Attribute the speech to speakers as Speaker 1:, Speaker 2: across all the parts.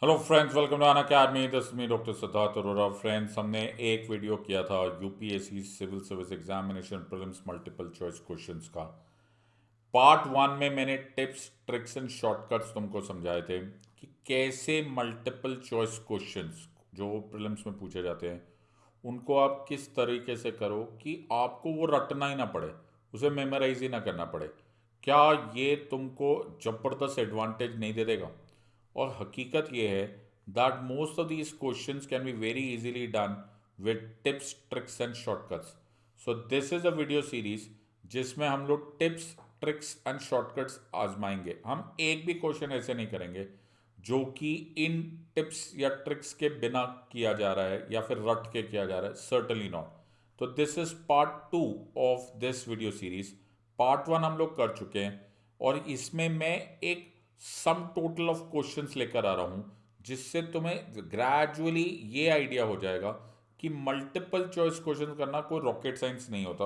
Speaker 1: Hello friends, welcome to Unacademy. This me doctor Siddharth Arora. Friends, हमने एक video किया था UPSC civil service examination prelims multiple choice questions का। Part one में मैंने टिप्स, ट्रिक्स एंड शॉर्टकट्स तुमको समझाए थे कि कैसे मल्टीपल चॉइस क्वेश्चंस जो प्रीलिम्स में पूछे जाते हैं उनको आप किस तरीके से करो कि आपको वो रटना ही ना पड़े, उसे मेमोराइज ही ना करना पड़े। क्या ये तुमको जबरदस्त एडवांटेज नहीं दे देगा? और हकीकत ये है that most of these questions can be very easily done with tips, tricks and shortcuts. So this is a video series जिसमें हम लोग टिप्स, ट्रिक्स एंड शॉर्टकट्स आजमाएंगे। हम एक भी क्वेश्चन ऐसे नहीं करेंगे जो कि इन टिप्स या ट्रिक्स के बिना किया जा रहा है या फिर रट के किया जा रहा है, सर्टनली नॉट। तो this is part two of this video series. Part one हम लोग कर चुके हैं और इसमें मैं एक सम टोटल ऑफ क्वेश्चंस लेकर आ रहा हूं जिससे तुम्हें ग्रेजुअली ये आइडिया हो जाएगा कि मल्टीपल चॉइस क्वेश्चन करना कोई रॉकेट साइंस नहीं होता।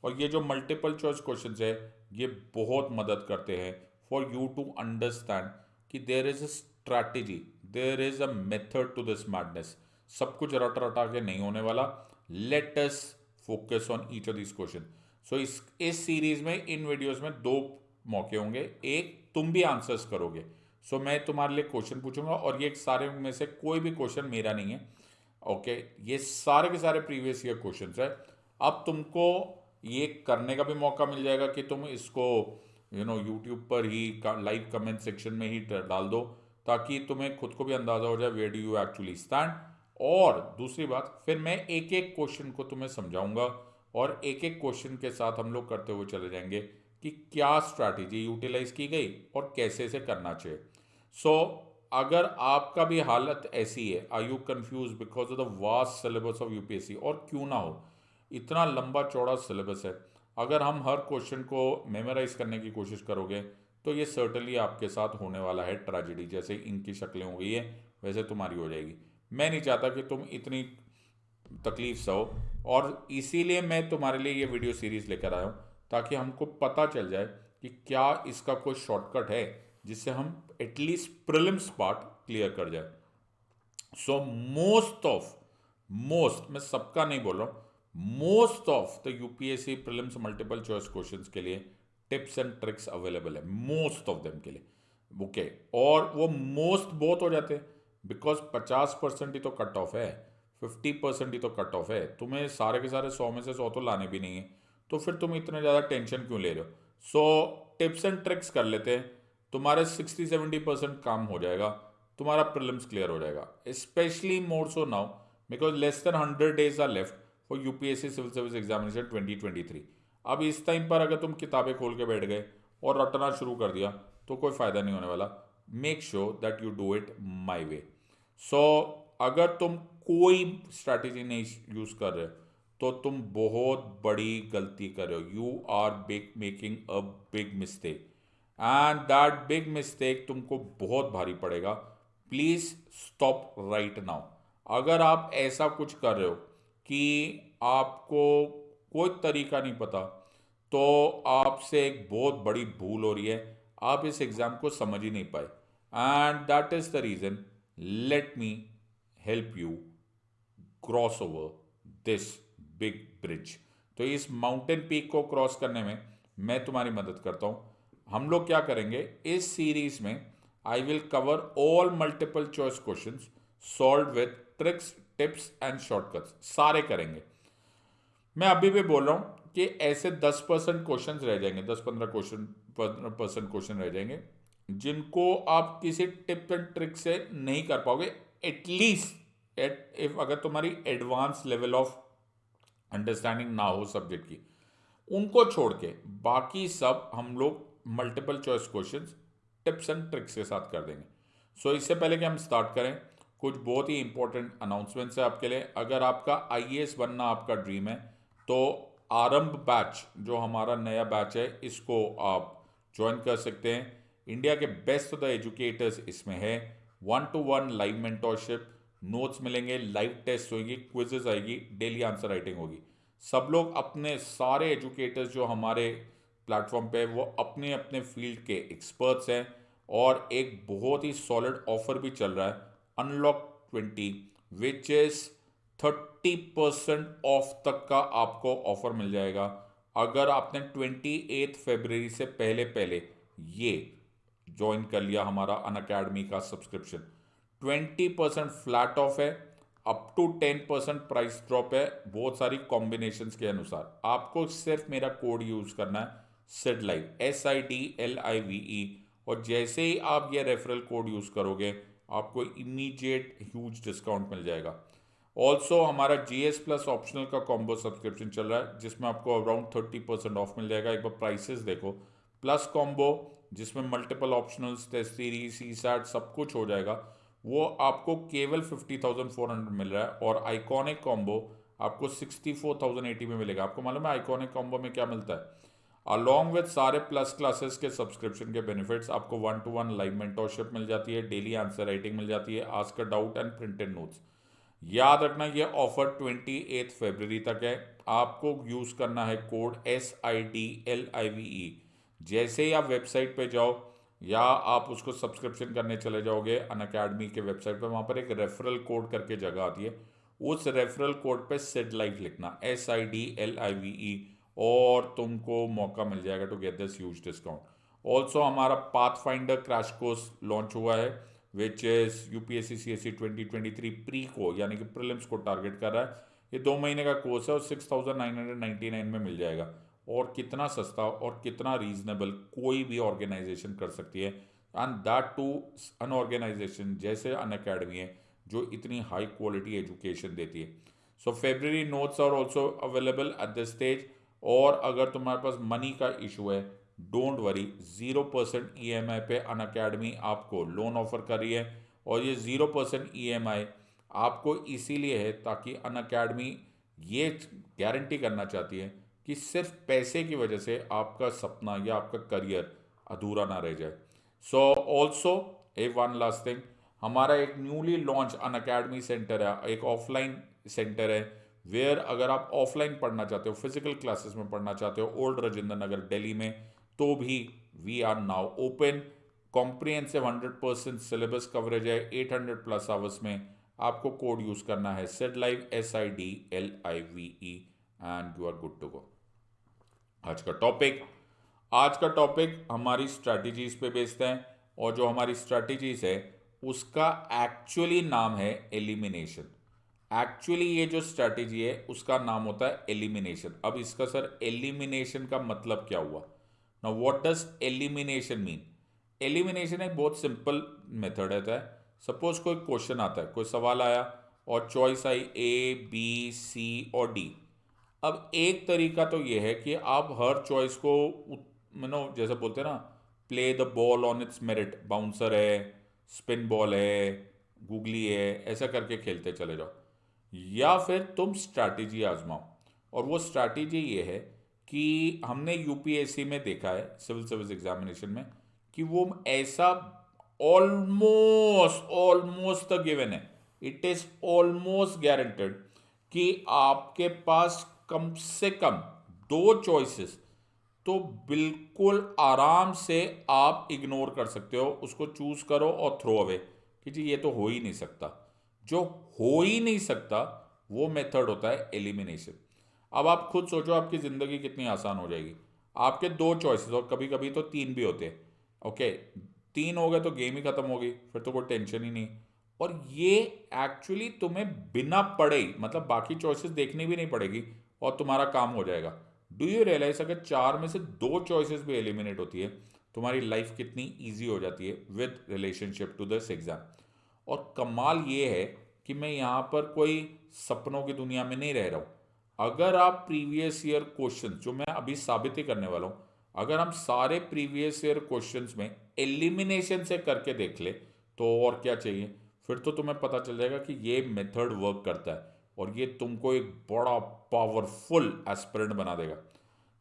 Speaker 1: और ये जो मल्टीपल चॉइस क्वेश्चंस है ये बहुत मदद करते हैं फॉर यू टू अंडरस्टैंड कि there is a strategy, there is a method to this madness. सब कुछ रट रटा के नहीं होने वाला। Let us focus on each of this question. So इस सीरीज में, इन वीडियोस में दो मौके होंगे। एक, तुम भी आंसर्स करोगे। सो मैं तुम्हारे लिए क्वेश्चन पूछूंगा और ये सारे में से कोई भी क्वेश्चन मेरा नहीं है। ओके, ये सारे के सारे प्रीवियस ईयर क्वेश्चंस है। अब तुमको ये करने का भी मौका मिल जाएगा कि तुम इसको यूट्यूब पर ही लाइव कमेंट सेक्शन में ही डाल दो ताकि तुम्हें खुद को भी अंदाजा हो जाए where do you actually stand. और दूसरी बात, फिर मैं एक एक क्वेश्चन को तुम्हें समझाऊंगा और एक एक क्वेश्चन के साथ हम लोग करते हुए चले जाएंगे कि क्या स्ट्रैटेजी यूटिलाइज की गई और कैसे से करना चाहिए। सो अगर आपका भी हालत ऐसी है, are you confuse because of the vast syllabus of UPSC, और क्यों ना हो, इतना लंबा चौड़ा सिलेबस है। अगर हम हर क्वेश्चन को मेमोराइज करने की कोशिश करोगे तो ये सर्टनली आपके साथ होने वाला है ट्रेजेडी। जैसे इनकी शक्लें हो गई है वैसे तुम्हारी हो जाएगी। मैं नहीं चाहता कि तुम इतनी तकलीफ सहो, और इसीलिए मैं तुम्हारे लिए ये वीडियो सीरीज लेकर आया हूँ ताकि हमको पता चल जाए कि क्या इसका कोई शॉर्टकट है जिससे हम एटलीस्ट प्रीलिम्स पार्ट क्लियर कर जाए। सो मोस्ट, मैं सबका नहीं बोल रहा हूँ, most of the UPSC prelims multiple choice questions के लिए टिप्स एंड ट्रिक्स अवेलेबल है, मोस्ट ऑफ देम के लिए। ओके, और वो मोस्ट बहुत हो जाते हैं बिकॉज 50% ही तो कट ऑफ है, 50% ही तो कट ऑफ है। तुम्हें सारे के सारे 100 में से 100 तो लाने भी नहीं है, तो फिर तुम इतने ज़्यादा टेंशन क्यों ले रहे हो? सो टिप्स एंड ट्रिक्स कर लेते हैं, तुम्हारे 60-70% काम हो जाएगा, तुम्हारा प्रीलिम्स क्लियर हो जाएगा। Specially more so now because less than 100 days are left for UPSC civil service examination 2023। अब इस टाइम पर अगर तुम किताबें खोल के बैठ गए और रटना शुरू कर दिया तो कोई फायदा नहीं होने वाला। Make sure that you do it my way. So अगर तुम कोई स्ट्रैटेजी नहीं यूज कर रहे तो तुम बहुत बड़ी गलती कर रहे हो। You are big making a big mistake and that big mistake तुमको बहुत भारी पड़ेगा। Please stop right now. अगर आप ऐसा कुछ कर रहे हो कि आपको कोई तरीका नहीं पता तो आपसे एक बहुत बड़ी भूल हो रही है। आप इस एग्जाम को समझ ही नहीं पाए and that is the reason. Let me help you cross over this big bridge. तो इस माउंटेन पीक को क्रॉस करने में मैं तुम्हारी मदद करता हूं। हम लोग क्या करेंगे इस सीरीज में, I will cover all multiple choice questions solve with tricks, tips and shortcuts, सारे करेंगे। मैं अभी भी बोल रहा हूं कि ऐसे 10% क्वेश्चन रह जाएंगे, 10-15% क्वेश्चन रह जाएंगे जिनको आप किसी टिप एंड ट्रिक से नहीं कर पाओगे। एटलीस्ट इफ अगर तुम्हारी एडवांस लेवल ऑफ अंडरस्टैंडिंग ना हो सब्जेक्ट की, उनको छोड़ के बाकी सब हम लोग multiple choice questions tips and tricks के साथ कर देंगे। सो इससे पहले कि हम स्टार्ट करें, कुछ बहुत ही इंपॉर्टेंट अनाउंसमेंट्स है आपके लिए। अगर आपका आईएएस बनना आपका ड्रीम है तो आरंभ बैच, जो हमारा नया बैच है, इसको आप ज्वाइन कर सकते हैं। इंडिया के बेस्ट ऑफ द एजुकेटर्स इसमें है। 1-to-1 लाइव मेंटोरशिप, नोट्स मिलेंगे, लाइव टेस्ट होगी, क्विजेज आएगी, डेली आंसर राइटिंग होगी। सब लोग, अपने सारे एजुकेटर्स जो हमारे प्लेटफॉर्म पे, वो अपने अपने फील्ड के एक्सपर्ट्स हैं और एक बहुत ही सॉलिड ऑफर भी चल रहा है अनलॉक 20 विच इज 30% ऑफ तक का आपको ऑफर मिल जाएगा अगर आपने 28 फरवरी से पहले पहले ये ज्वाइन कर लिया हमारा अनअकैडमी का सब्सक्रिप्शन। 20% फ्लैट ऑफ है, अप टू 10% प्राइस ड्रॉप है, बहुत सारी कॉम्बिनेशंस के अनुसार। आपको सिर्फ मेरा कोड यूज करना है SIDLIVE SIDLIVE, और जैसे ही आप ये रेफरल कोड यूज करोगे आपको इमीडिएट ह्यूज डिस्काउंट मिल जाएगा। ऑल्सो हमारा GS प्लस ऑप्शनल का कॉम्बो सब्सक्रिप्शन चल रहा है जिसमें आपको अराउंड 30% ऑफ मिल जाएगा। एक बार प्राइसेस देखो, प्लस कॉम्बो जिसमें multiple optionals, test series, CSAT सब कुछ हो जाएगा, वो आपको केवल 50,400 मिल रहा है। और आइकॉनिक कॉम्बो आपको 64,080 में मिलेगा। आपको मालूम है आइकॉनिक कॉम्बो में क्या मिलता है? अलॉन्ग विद सारे प्लस क्लासेस के सब्सक्रिप्शन के बेनिफिट्स, आपको 1-to-1 लाइव मेंटोरशिप मिल जाती है, डेली आंसर राइटिंग मिल जाती है, ask a doubt and printed notes. याद रखना ये ऑफर 28 फरवरी तक है। आपको यूज करना है कोड SIDLIVE। जैसे ही आप वेबसाइट पे जाओ या आप उसको सब्सक्रिप्शन करने चले जाओगे अनअकैडमी के वेबसाइट पे, वहां पर एक रेफरल कोड करके जगह आती है, उस रेफरल कोड पे SIDLIVE लिखना, SIDLIVE, और तुमको मौका मिल जाएगा to get this huge discount. Also हमारा पाथफाइंडर क्रैश कोर्स लॉन्च हुआ है which is UPSC CSE 2023 pre को यानी कि प्रीलिम्स को टारगेट कर रहा है। ये 2 महीने का कोर्स है और 6,999 में मिल जाएगा। और कितना सस्ता और कितना रीजनेबल कोई भी ऑर्गेनाइजेशन कर सकती है, and that to an organisation जैसे अनअकैडमी है जो इतनी हाई क्वालिटी एजुकेशन देती है। So February notes are also available at this stage. और अगर तुम्हारे पास मनी का इशू है, डोंट वरी, 0% EMI पे अनअकैडमी आपको लोन ऑफर कर रही है। और ये 0% EMI आपको इसीलिए है ताकि अनअकैडमी ये गारंटी करना चाहती है कि सिर्फ पैसे की वजह से आपका सपना या आपका करियर अधूरा ना रह जाए। So also a one last thing, हमारा एक न्यूली लॉन्च अनअकैडमी सेंटर है, एक ऑफलाइन सेंटर है, वेयर अगर आप ऑफलाइन पढ़ना चाहते हो, फिजिकल क्लासेस में पढ़ना चाहते हो ओल्ड राजेंद्र नगर दिल्ली में, तो भी we are now open. Comprehensive 100% syllabus coverage है 800 प्लस आवर्स में। आपको कोड यूज करना है SIDLIVE SIDLIVE and you are good to go. आज का टॉपिक हमारी स्ट्रैटेजीज पे बेस्ड है, और जो हमारी स्ट्रैटेजीज है उसका एक्चुअली नाम है एलिमिनेशन। एक्चुअली ये जो स्ट्रैटेजी है उसका नाम होता है एलिमिनेशन। अब इसका सर एलिमिनेशन का मतलब क्या हुआ? Now what does elimination mean? Elimination एक बहुत सिंपल मेथड है। सपोज कोई क्वेश्चन आता है, कोई सवाल आया और choice I A, B, C और D। अब एक तरीका तो ये है कि आप हर चॉइस को जैसे बोलते हैं ना, play the ball on it's merit, bouncer है, स्पिन बॉल है, गूगली है, ऐसा करके खेलते चले जाओ। या फिर तुम स्ट्रैटेजी आजमाओ, और वो स्ट्रैटेजी ये है कि हमने UPSC में देखा है, सिविल सर्विस एग्जामिनेशन में, कि वो ऐसा ऑलमोस्ट द गिवन है, इट इज ऑलमोस्ट गारंटेड कि आपके पास कम से कम 2 चॉइसेस तो बिल्कुल आराम से आप इग्नोर कर सकते हो, उसको चूज करो और थ्रो अवे कि जी ये तो हो ही नहीं सकता। जो हो ही नहीं सकता वो मेथड होता है एलिमिनेशन। अब आप खुद सोचो आपकी जिंदगी कितनी आसान हो जाएगी। आपके 2 चॉइसेस, और कभी कभी तो 3 भी होते हैं, ओके, 3 हो गए तो गेम ही खत्म होगी, फिर तो कोई टेंशन ही नहीं। और ये एक्चुअली तुम्हें बिना पढ़े, मतलब बाकी चॉइसेस देखनी भी नहीं पड़ेगी और तुम्हारा काम हो जाएगा। डू यू रियलाइज अगर 4 में से 2 चॉइसेस भी एलिमिनेट होती है, तुम्हारी लाइफ कितनी ईजी हो जाती है with relationship to this exam. और कमाल ये है कि मैं यहाँ पर कोई सपनों की दुनिया में नहीं रह रहा हूँ। अगर आप प्रीवियस ईयर क्वेश्चन, जो मैं अभी साबित ही करने वाला हूँ, अगर हम सारे प्रीवियस ईयर क्वेश्चंस में एलिमिनेशन से करके देख ले तो और क्या चाहिए। फिर तो तुम्हें पता चल जाएगा कि ये मेथड वर्क करता है और ये तुमको एक बड़ा पावरफुल एस्पिरेंट बना देगा।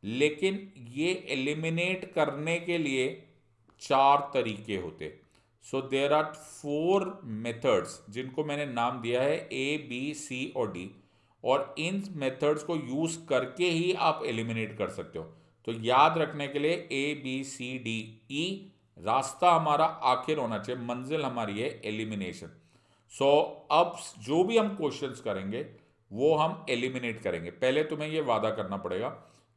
Speaker 1: लेकिन ये एलिमिनेट करने के लिए 4 तरीके होते। सो देर आर 4 मेथड्स जिनको मैंने नाम दिया है A, B, C और D, और इन मेथड्स को यूज करके ही आप एलिमिनेट कर सकते हो। तो याद रखने के लिए A, B, C, D, E, रास्ता हमारा आखिर होना चाहिए, मंजिल हमारी है एलिमिनेशन। सो अब जो भी हम क्वेश्चंस करेंगे वो हम एलिमिनेट करेंगे। पहले तुम्हें ये वादा करना पड़ेगा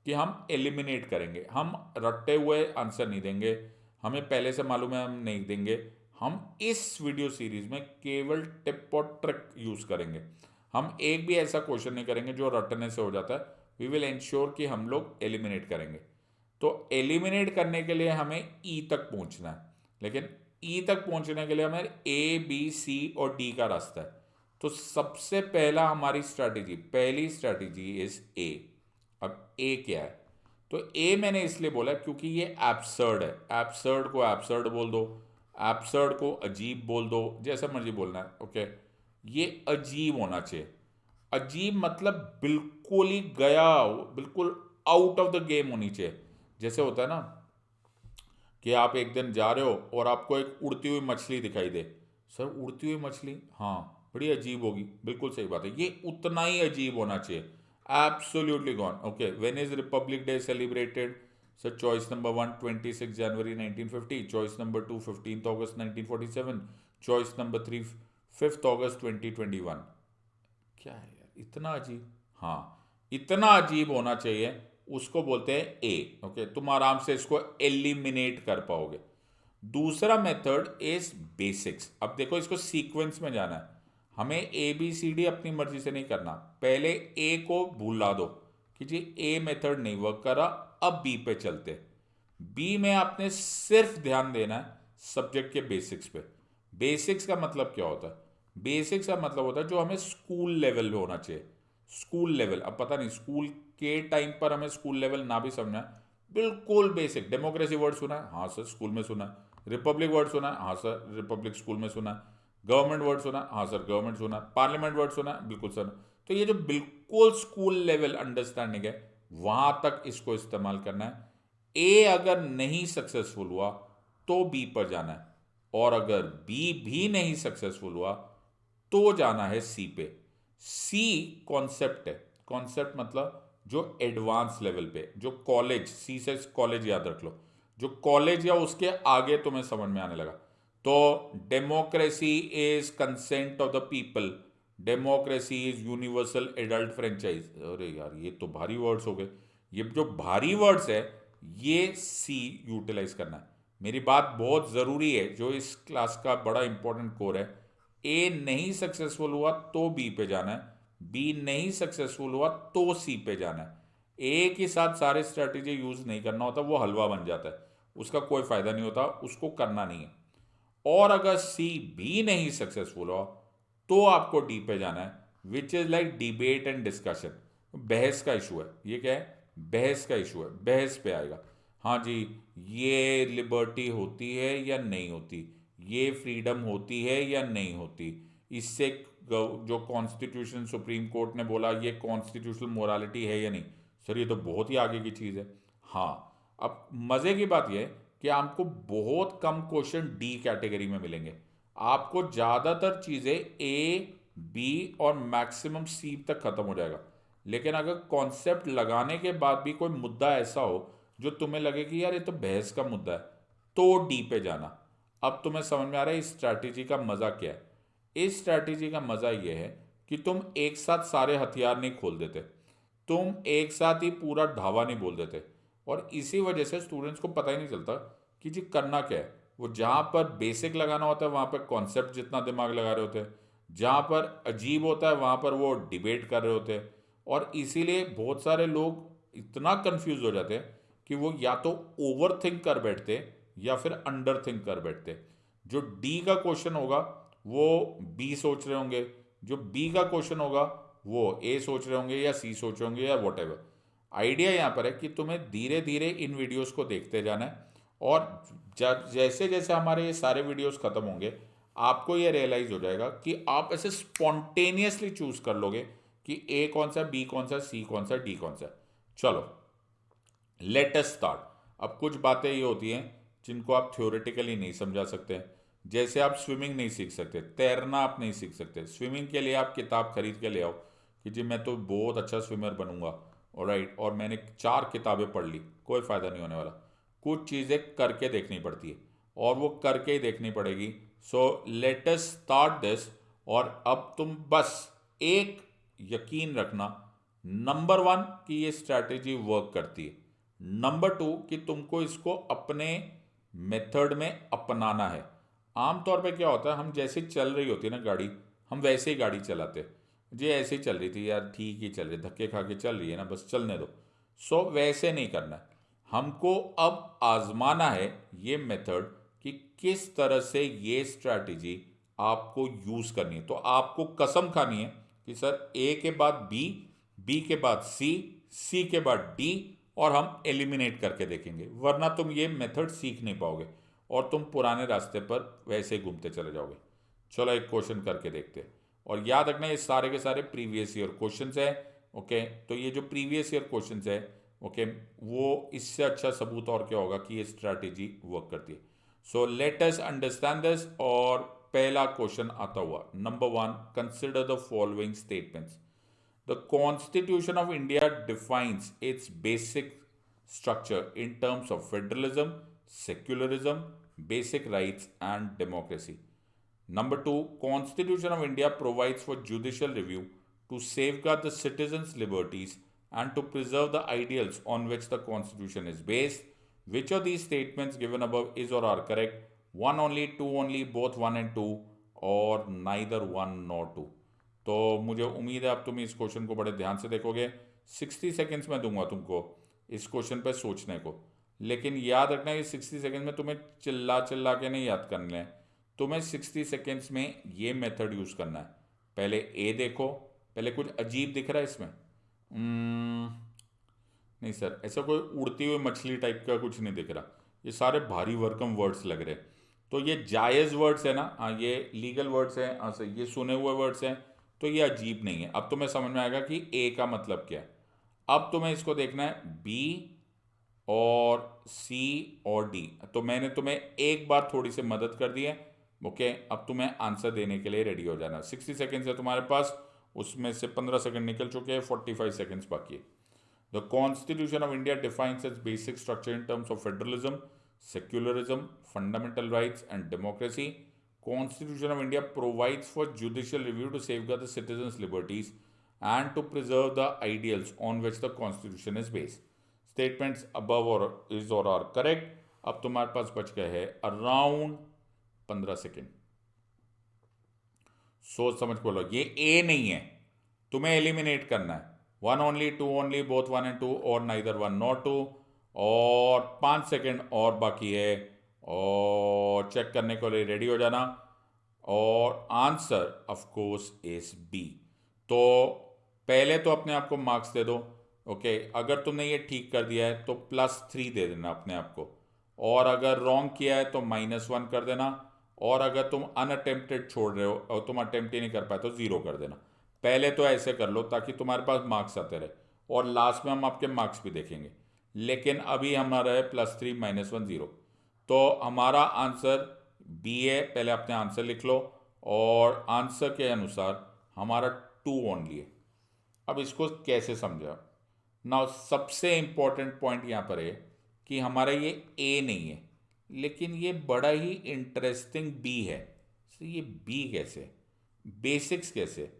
Speaker 1: कि हम एलिमिनेट करेंगे, हम रट्टे हुए आंसर नहीं देंगे, हमें पहले से मालूम है हम नहीं देंगे। हम इस वीडियो सीरीज में केवल टिप और ट्रिक यूज करेंगे। हम एक भी ऐसा क्वेश्चन नहीं करेंगे जो रटने से हो जाता है। वी विल इंश्योर कि हम लोग एलिमिनेट करेंगे। तो एलिमिनेट करने के लिए हमें ई तक पहुंचना है, लेकिन ई तक पहुंचने के लिए हमें ए बी सी और डी का रास्ता है। तो सबसे पहला हमारी स्ट्रैटेजी, पहली स्ट्रैटेजी इज ए। अब ए क्या है? तो ए मैंने इसलिए बोला क्योंकि ये एब्सर्ड है। एब्सर्ड को एब्सर्ड बोल दो, एब्सर्ड को अजीब बोल दो, जैसा मर्जी बोलना है, ओके। ये अजीब होना चाहिए। अजीब मतलब बिल्कुल ही गया, बिल्कुल आउट ऑफ द गेम होनी चाहिए। जैसे होता है ना कि आप एक दिन जा रहे हो और आपको एक उड़ती हुई मछली दिखाई दे। सर उड़ती हुई मछली, हाँ बड़ी अजीब होगी, बिल्कुल सही बात है, ये उतना ही अजीब होना चाहिए। Absolutely gone. Okay, when is Republic day celebrated? Sir choice number 1 26 January 1950, choice number 2 15 August 1947, choice number 3 5 अगस्त 2021। क्या है यार इतना अजीब? हाँ, इतना अजीब होना चाहिए, उसको बोलते हैं ए। ओके, तुम आराम से इसको एलिमिनेट कर पाओगे। दूसरा मेथड इज बेसिक्स। अब देखो इसको सीक्वेंस में जाना है, हमें ए बी सी डी अपनी मर्जी से नहीं करना। पहले ए को भुला दो कि जी ए मेथड नहीं वर्क करा, अब बी पे चलते। बी में आपने सिर्फ ध्यान देना है सब्जेक्ट के बेसिक्स पे। बेसिक्स का मतलब क्या होता है? बेसिक्स का मतलब होता है जो हमें स्कूल लेवल पे होना चाहिए। स्कूल लेवल, अब पता नहीं स्कूल के टाइम पर हमें स्कूल लेवल ना भी समझना है, बिल्कुल बेसिक। डेमोक्रेसी वर्ड सुना है? हाँ सर स्कूल में सुना है। रिपब्लिक वर्ड सुना है? हाँ सर रिपब्लिक स्कूल में सुना है। गवर्नमेंट वर्ड सुना है? हाँ सर गवर्नमेंट सुना है। पार्लियामेंट वर्ड सुना है? बिल्कुल सर। तो ये जो बिल्कुल स्कूल लेवल अंडरस्टैंडिंग है, वहां तक इसको इस्तेमाल करना है। ए अगर नहीं सक्सेसफुल हुआ तो बी पर जाना है, और अगर बी भी नहीं सक्सेसफुल हुआ तो जाना है सी पे। सी कॉन्सेप्ट है। कॉन्सेप्ट मतलब जो एडवांस लेवल पे, जो कॉलेज, सी से कॉलेज याद रख लो, जो कॉलेज या उसके आगे तुम्हें समझ में आने लगा। तो democracy is consent of the people, democracy is universal adult franchise. अरे यार ये तो भारी वर्ड्स हो गए। ये जो भारी वर्ड्स है ये सी यूटिलाइज करना है। मेरी बात बहुत ज़रूरी है, जो इस क्लास का बड़ा इंपॉर्टेंट कोर है। ए नहीं सक्सेसफुल हुआ तो बी पे जाना है, बी नहीं सक्सेसफुल हुआ तो सी पे जाना है। ए के साथ सारे स्ट्रेटेजी यूज नहीं करना होता, वो हलवा बन जाता है, उसका कोई फायदा नहीं होता, उसको करना नहीं है। और अगर सी भी नहीं सक्सेसफुल हो तो आपको डी पे जाना है, which is like debate and discussion. बहस का इशू है, ये क्या है? बहस का इशू है, बहस पे आएगा। हाँ जी, ये लिबर्टी होती है या नहीं होती, ये फ्रीडम होती है या नहीं होती, इससे जो कॉन्स्टिट्यूशन सुप्रीम कोर्ट ने बोला ये कॉन्स्टिट्यूशनल मोरालिटी है या नहीं। सर ये तो बहुत ही आगे की चीज़ है। हाँ, अब मज़े की बात यह है कि आपको बहुत कम क्वेश्चन डी कैटेगरी में मिलेंगे। आपको ज़्यादातर चीज़ें ए बी और मैक्सिमम सी तक ख़त्म हो जाएगा। लेकिन अगर कॉन्सेप्ट लगाने के बाद भी कोई मुद्दा ऐसा हो जो तुम्हें लगे कि यार ये तो बहस का मुद्दा है, तो डी पे जाना। अब तुम्हें समझ में आ रहा है इस स्ट्रैटेजी का मज़ा क्या है? इस स्ट्रैटेजी का मज़ा ये है कि तुम एक साथ सारे हथियार नहीं खोल देते, तुम एक साथ ही पूरा ढावा नहीं बोल देते, और इसी वजह से स्टूडेंट्स को पता ही नहीं चलता कि जी करना क्या है। वो जहाँ पर बेसिक लगाना होता है वहाँ पर कॉन्सेप्ट जितना दिमाग लगा रहे होते हैं, जहाँ पर अजीब होता है वहाँ पर वो डिबेट कर रहे होते हैं। और इसीलिए बहुत सारे लोग इतना कंफ्यूज हो जाते हैं कि वो या तो ओवर थिंक कर बैठते या फिर अंडर थिंक कर बैठते। जो डी का क्वेश्चन होगा वो बी सोच रहे होंगे, जो बी का क्वेश्चन होगा वो ए सोच रहे होंगे या सी सोच रहे होंगे या वॉट एवर। आइडिया यहाँ पर है कि तुम्हें धीरे धीरे इन वीडियोस को देखते जाना है, और जैसे जैसे हमारे ये सारे वीडियोस खत्म होंगे आपको ये रियलाइज हो जाएगा कि आप ऐसे स्पॉन्टेनियसली चूज कर लोगे कि ए कौन सा, बी कौन सा, सी कौन सा, डी कौन सा। चलो लेट अस स्टार्ट। अब कुछ बातें ये होती हैं जिनको आप थ्योरेटिकली नहीं समझा सकते। जैसे आप स्विमिंग नहीं सीख सकते, तैरना आप नहीं सीख सकते। स्विमिंग के लिए आप किताब खरीद के ले आओ कि जी मैं तो बहुत अच्छा स्विमर बनूंगा, ऑलराइट, और मैंने 4 किताबें पढ़ ली, कोई फ़ायदा नहीं होने वाला। कुछ चीज़ें करके देखनी पड़ती है, और वो करके ही देखनी पड़ेगी। सो लेट अस स्टार्ट दिस और अब तुम बस एक यकीन रखना, नंबर 1 कि ये स्ट्रैटेजी वर्क करती है, नंबर 2 कि तुमको इसको अपने मेथड में अपनाना है। आमतौर पे क्या होता है, हम जैसे चल रही होती है ना गाड़ी, हम वैसे ही गाड़ी चलाते हैं। जी ऐसे ही चल रही थी यार, ठीक ही चल रही, धक्के खा के चल रही है ना, बस चलने दो। सो वैसे नहीं करना है, हमको अब आजमाना है ये मेथड कि किस तरह से ये स्ट्रैटेजी आपको यूज करनी है। तो आपको कसम खानी है कि सर ए के बाद बी, बी के बाद सी, सी के बाद डी, और हम एलिमिनेट करके देखेंगे, वरना तुम ये मेथड सीख नहीं पाओगे और तुम पुराने रास्ते पर वैसे ही घूमते चले जाओगे। चलो एक क्वेश्चन करके देखते हैं, और याद रखना ये सारे के सारे प्रीवियस ईयर क्वेश्चंस है। ओके, तो ये जो प्रीवियस ईयर क्वेश्चंस है, ओके, वो इससे अच्छा सबूत और क्या होगा कि ये स्ट्रैटेजी वर्क करती है। सो लेट अस अंडरस्टैंड दिस। और पहला क्वेश्चन आता हुआ, number 1, consider the following statements. The Constitution of India defines its basic structure in terms of federalism, secularism, basic rights, and democracy. Number 2, Constitution of India provides for judicial review to safeguard the citizens' liberties and to preserve the ideals on which the Constitution is based. Which of these statements given above is or are correct? One only, two only, both one and two, or neither one nor two. तो मुझे उम्मीद है अब तुम इस question को बड़े ध्यान से देखोगे। 60 सेकेंड्स में दूंगा तुमको इस क्वेश्चन पे सोचने को, लेकिन याद रखना ये 60 सेकेंड्स में तुम्हें चिल्ला चिल्ला के नहीं याद करना है, तुम्हें 60 सेकेंड्स में ये मेथड यूज़ करना है। पहले ए देखो, पहले कुछ अजीब दिख रहा है इसमें? नहीं सर, ऐसा कोई उड़ती हुई मछली टाइप का कुछ नहीं दिख रहा, ये सारे भारी भरकम वर्ड्स लग रहे हैं। तो ये जायज़ वर्ड्स है ना, हाँ ये लीगल वर्ड्स हैं, हाँ सर ये सुने हुए वर्ड्स हैं, तो ये अजीब नहीं है। अब तुम्हें समझ में आएगा कि ए का मतलब क्या है। अब तुम्हें इसको देखना है बी और सी और डी। तो मैंने तुम्हें एक बार थोड़ी सी मदद कर दी है। ओके, अब तुम्हें आंसर देने के लिए रेडी हो जाना। 60 सेकेंड्स है तुम्हारे पास, उसमें से 15 सेकेंड निकल चुके हैं, 45 सेकेंड्स बाकी है। The constitution of India defines it's basic structure in terms of federalism, secularism, fundamental rights and democracy. Constitution of India provides for judicial review to safeguard the citizens' liberties and to preserve the ideals on which the Constitution is based. Statements above or is or are correct. अब तुम्हारे पास बच गए हैं around 15 second. सोच समझ बोलो, ये ए नहीं है, तुम्हें एलिमिनेट करना है। One only, two only, both one and two, और नाइदर वन नॉट टू, और 5 सेकेंड और बाकी है, और चेक करने के लिए रेडी हो जाना। और answer of course is B. तो पहले तो अपने आप को मार्क्स दे दो। ओके, अगर तुमने ये ठीक कर दिया है तो +3 दे देना अपने आप को, और अगर रॉन्ग किया है तो -1 कर देना, और अगर तुम अनअटेम्प्टेड छोड़ रहे हो और तुम अटेम्प्ट ही नहीं कर पाए तो 0 कर देना। पहले तो ऐसे कर लो ताकि तुम्हारे पास मार्क्स आते रहे, और लास्ट में हम आपके मार्क्स भी देखेंगे। लेकिन अभी हमारा है +3 -1 0, तो हमारा आंसर बी है। पहले अपने आंसर लिख लो, और आंसर के अनुसार हमारा 2 ओनली है। अब इसको कैसे समझा ना, सबसे इंपॉर्टेंट पॉइंट यहाँ पर है कि हमारा ये ए नहीं है, लेकिन ये बड़ा ही इंटरेस्टिंग बी है। तो ये बी कैसे, बेसिक्स कैसे?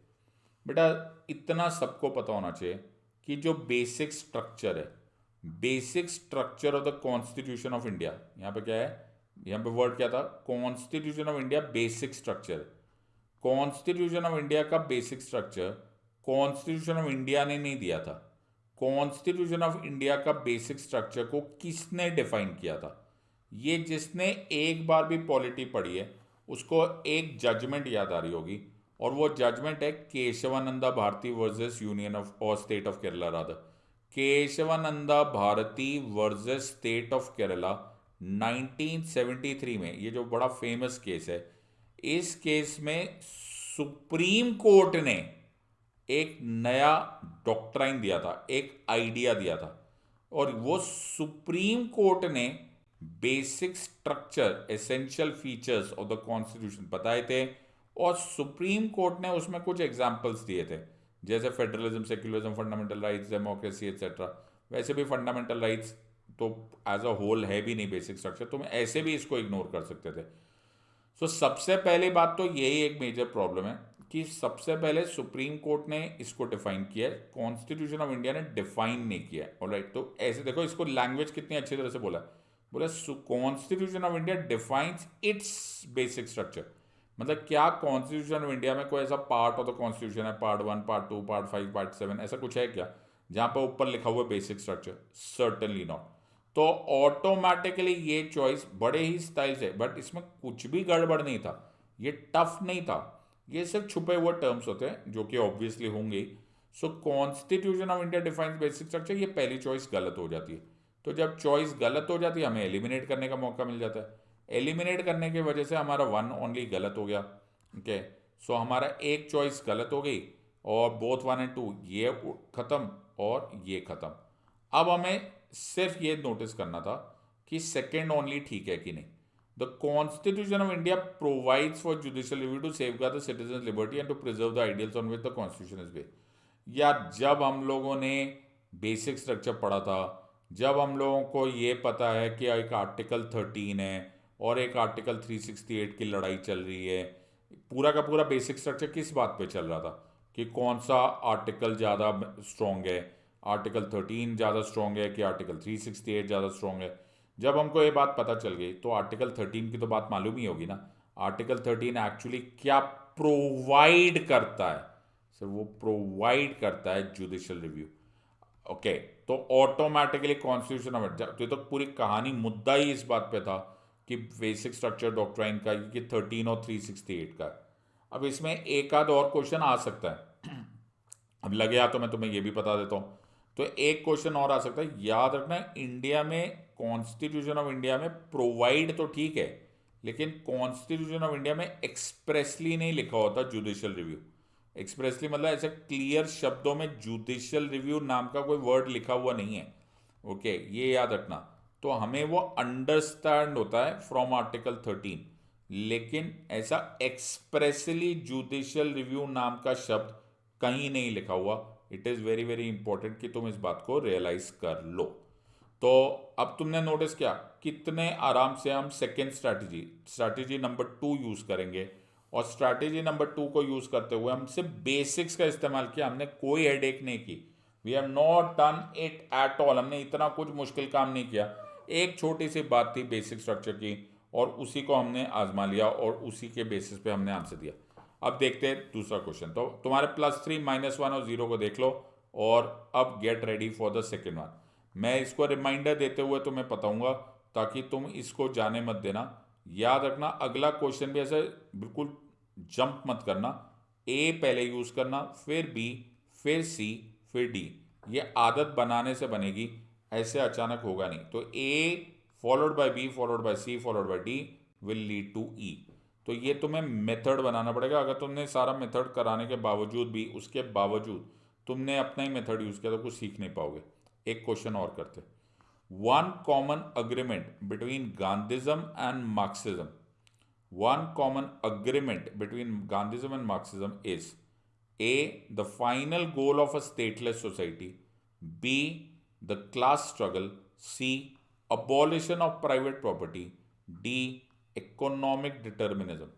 Speaker 1: बेटा इतना सबको पता होना चाहिए कि जो बेसिक स्ट्रक्चर है, basic structure of the constitution of India, यहाँ पे क्या है, यहाँ पे वर्ड क्या था, constitution of India basic structure. Constitution of India का basic structure constitution of India ने नहीं दिया था। कॉन्स्टिट्यूशन ऑफ इंडिया का बेसिक स्ट्रक्चर को किसने डिफाइन किया था? ये जिसने एक बार भी पॉलिटी पढ़ी है उसको एक जजमेंट याद आ रही होगी, और वो जजमेंट है Kesavananda Bharati versus union of और state of Kerala. Rather Kesavananda Bharati versus state of Kerala 1973 में, ये जो बड़ा फेमस केस है, इस केस में सुप्रीम कोर्ट ने एक नया डॉक्ट्राइन दिया था, एक आइडिया दिया था, और वो सुप्रीम कोर्ट ने basic structure, essential features of the constitution बताए थे, और सुप्रीम कोर्ट ने उसमें कुछ एग्जाम्पल्स दिए थे, जैसे federalism, secularism, fundamental rights, democracy etcetera. वैसे भी फंडामेंटल राइट्स तो एज अ होल है भी नहीं बेसिक स्ट्रक्चर, तुम ऐसे भी इसको इग्नोर कर सकते थे। सो सबसे पहली बात तो यही एक मेजर प्रॉब्लम है कि सबसे पहले सुप्रीम कोर्ट ने इसको डिफाइन किया है, कॉन्स्टिट्यूशन ऑफ इंडिया ने डिफाइन नहीं किया है। ऑलराइट, तो ऐसे देखो इसको लैंग्वेज कितनी अच्छी तरह से बोला है। बोला constitution of India defines it's basic structure. मतलब क्या कॉन्स्टिट्यूशन ऑफ इंडिया में कोई ऐसा पार्ट ऑफ द कॉन्स्टिट्यूशन है, पार्ट 1, पार्ट 2, पार्ट 5, पार्ट 7, ऐसा कुछ है क्या जहां पर ऊपर लिखा हुआ बेसिक स्ट्रक्चर? Certainly not. तो ऑटोमेटिकली ये चॉइस बड़े ही स्टाइल से, बट इसमें कुछ भी गड़बड़ नहीं था, ये टफ नहीं था, ये सिर्फ छुपे हुए टर्म्स होते हैं जो कि ऑब्वियसली होंगे। So constitution of India defines basic structure, ये पहली चॉइस गलत हो जाती है। तो जब चॉइस गलत हो जाती है हमें एलिमिनेट करने का मौका मिल जाता है। एलिमिनेट करने की वजह से हमारा 1 ओनली गलत हो गया। ओके, सो हमारा एक चॉइस गलत हो गई और बोथ 1 एंड 2 ये खत्म और ये खत्म। अब हमें सिर्फ ये नोटिस करना था कि सेकेंड ओनली ठीक है कि नहीं। The constitution of India provides for judicial review to safeguard the citizen liberty and to preserve the ideals on which the constitution is based. या जब हम लोगों ने बेसिक स्ट्रक्चर पढ़ा था, जब हम लोगों को ये पता है कि एक आर्टिकल 13 है और एक आर्टिकल 368 की लड़ाई चल रही है, पूरा का पूरा बेसिक स्ट्रक्चर किस बात पे चल रहा था कि कौन सा आर्टिकल ज़्यादा स्ट्रॉन्ग है, आर्टिकल 13 ज़्यादा स्ट्रॉन्ग है कि आर्टिकल 368 ज़्यादा स्ट्रॉन्ग है। जब हमको ये बात पता चल गई तो आर्टिकल 13 की तो बात मालूम ही होगी ना। आर्टिकल 13 एक्चुअली क्या प्रोवाइड करता है? सर वो प्रोवाइड करता है जुडिशियल रिव्यू। ओके, तो ऑटोमेटिकली कॉन्स्टिट्यूशन ऑफ, तो पूरी कहानी मुद्दा ही इस बात पे था कि बेसिक स्ट्रक्चर डॉक्ट्राइन का कि 13 और 368 का। अब इसमें एक आध और क्वेश्चन आ सकता है अब लगे या तो मैं तुम्हें ये भी बता देता हूँ। तो एक क्वेश्चन और आ सकता है, याद रखना इंडिया में कॉन्स्टिट्यूशन ऑफ इंडिया में प्रोवाइड तो ठीक है, लेकिन कॉन्स्टिट्यूशन ऑफ इंडिया में एक्सप्रेसली नहीं लिखा होता जुडिशियल रिव्यू। एक्सप्रेसली मतलब ऐसे क्लियर शब्दों में जुडिशियल रिव्यू नाम का कोई वर्ड लिखा हुआ नहीं है। ओके, ये याद रखना। तो हमें वो अंडरस्टैंड होता है फ्रॉम आर्टिकल 13, लेकिन ऐसा एक्सप्रेसली जुडिशियल रिव्यू नाम का शब्द कहीं नहीं लिखा हुआ। It is very very important कि तुम इस बात को रियलाइज कर लो। तो अब तुमने नोटिस किया कितने आराम से हम सेकेंड स्ट्रैटेजी नंबर 2 यूज करेंगे, और स्ट्रैटेजी नंबर 2 को यूज करते हुए हम सिर्फ बेसिक्स का इस्तेमाल किया, हमने कोई हेडेक नहीं की। We have not done it at all. हमने इतना कुछ मुश्किल काम नहीं किया, एक छोटी सी बात थी बेसिक स्ट्रक्चर की और उसी को हमने आजमा लिया और उसी के बेसिस पे हमने आंसर दिया। अब देखते हैं दूसरा क्वेश्चन। तो तुम्हारे +3, -1 और 0 को देख लो और अब gate ready for the second one. मैं इसको रिमाइंडर देते हुए तुम्हें बताऊंगा ताकि तुम इसको जाने मत देना। याद रखना अगला क्वेश्चन भी ऐसे बिल्कुल जंप मत करना। ए पहले यूज करना, फिर बी, फिर सी, फिर डी। ये आदत बनाने से बनेगी, ऐसे अचानक होगा नहीं। तो A followed by B followed by C followed by D will lead to E. तो ये तुम्हें मेथड बनाना पड़ेगा। अगर तुमने सारा मेथड कराने के बावजूद भी, उसके बावजूद तुमने अपना ही मेथड यूज किया तो कुछ सीख नहीं पाओगे। एक क्वेश्चन और करते। One common agreement between Gandhism and Marxism, one common agreement between Gandhism and Marxism is A. The final goal of a stateless society, B. The class struggle, C. Abolition of private property, D. Economic determinism।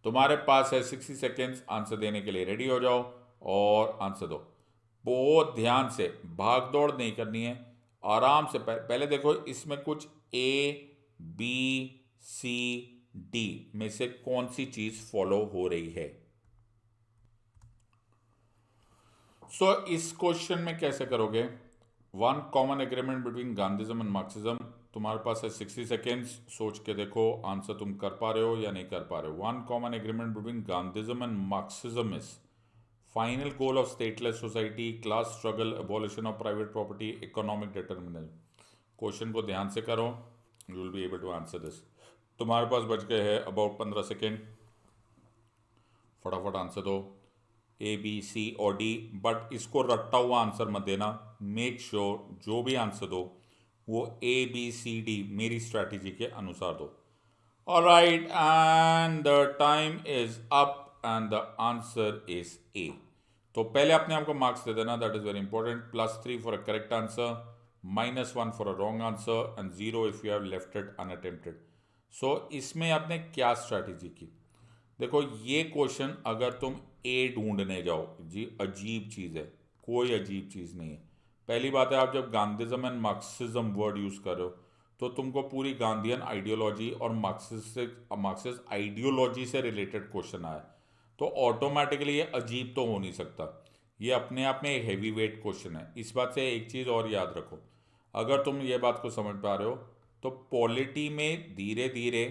Speaker 1: तुम्हारे पास है 60 seconds answer देने के लिए, ready हो जाओ और answer दो। बहुत ध्यान से, भाग दौड़ नहीं करनी है, आराम से। पहले देखो इसमें कुछ ए बी सी डी में से कौन सी चीज फॉलो हो रही है। सो इस क्वेश्चन में कैसे करोगे? One common agreement between Gandhism and Marxism, तुम्हारे पास है 60 सेकेंड्स, सोच के देखो आंसर तुम कर पा रहे हो या नहीं कर पा रहे हो। One common agreement between Gandhism and Marxism is final goal of stateless society, class struggle, abolition of private property, economic determinism. Question को ध्यान से करो, you will be able to answer this. तुम्हारे पास बच गए हैं अबाउट 15 सेकेंड, फटाफट आंसर दो। ए बी सी और डी, बट इसको रट्टा हुआ आंसर मत देना। मेक श्योर जो भी आंसर दो वो ए बी सी डी मेरी स्ट्रैटेजी के अनुसार दो। Alright, and the time is up and the answer is A. तो पहले अपने आप को मार्क्स दे देना, that is very important. +3 for a correct answer, -1 for a wrong answer and 0 if you have left it unattempted. So इसमें आपने क्या स्ट्रैटेजी की? देखो ये क्वेश्चन अगर तुम ए ढूंढने जाओ जी, अजीब चीज़ है, कोई अजीब चीज़ नहीं है। पहली बात है, आप जब गांधीज्म एंड मार्क्सिज्म वर्ड यूज़ कर रहे हो तो तुमको पूरी गांधीयन आइडियोलॉजी और मार्क्सिस्ट आइडियोलॉजी से रिलेटेड क्वेश्चन आया, तो ऑटोमेटिकली ये अजीब तो हो नहीं सकता। ये अपने आप में एक हैवी वेट क्वेश्चन है। इस बात से एक चीज़ और याद रखो, अगर तुम ये बात को समझ पा रहे हो तो पॉलिटी में धीरे धीरे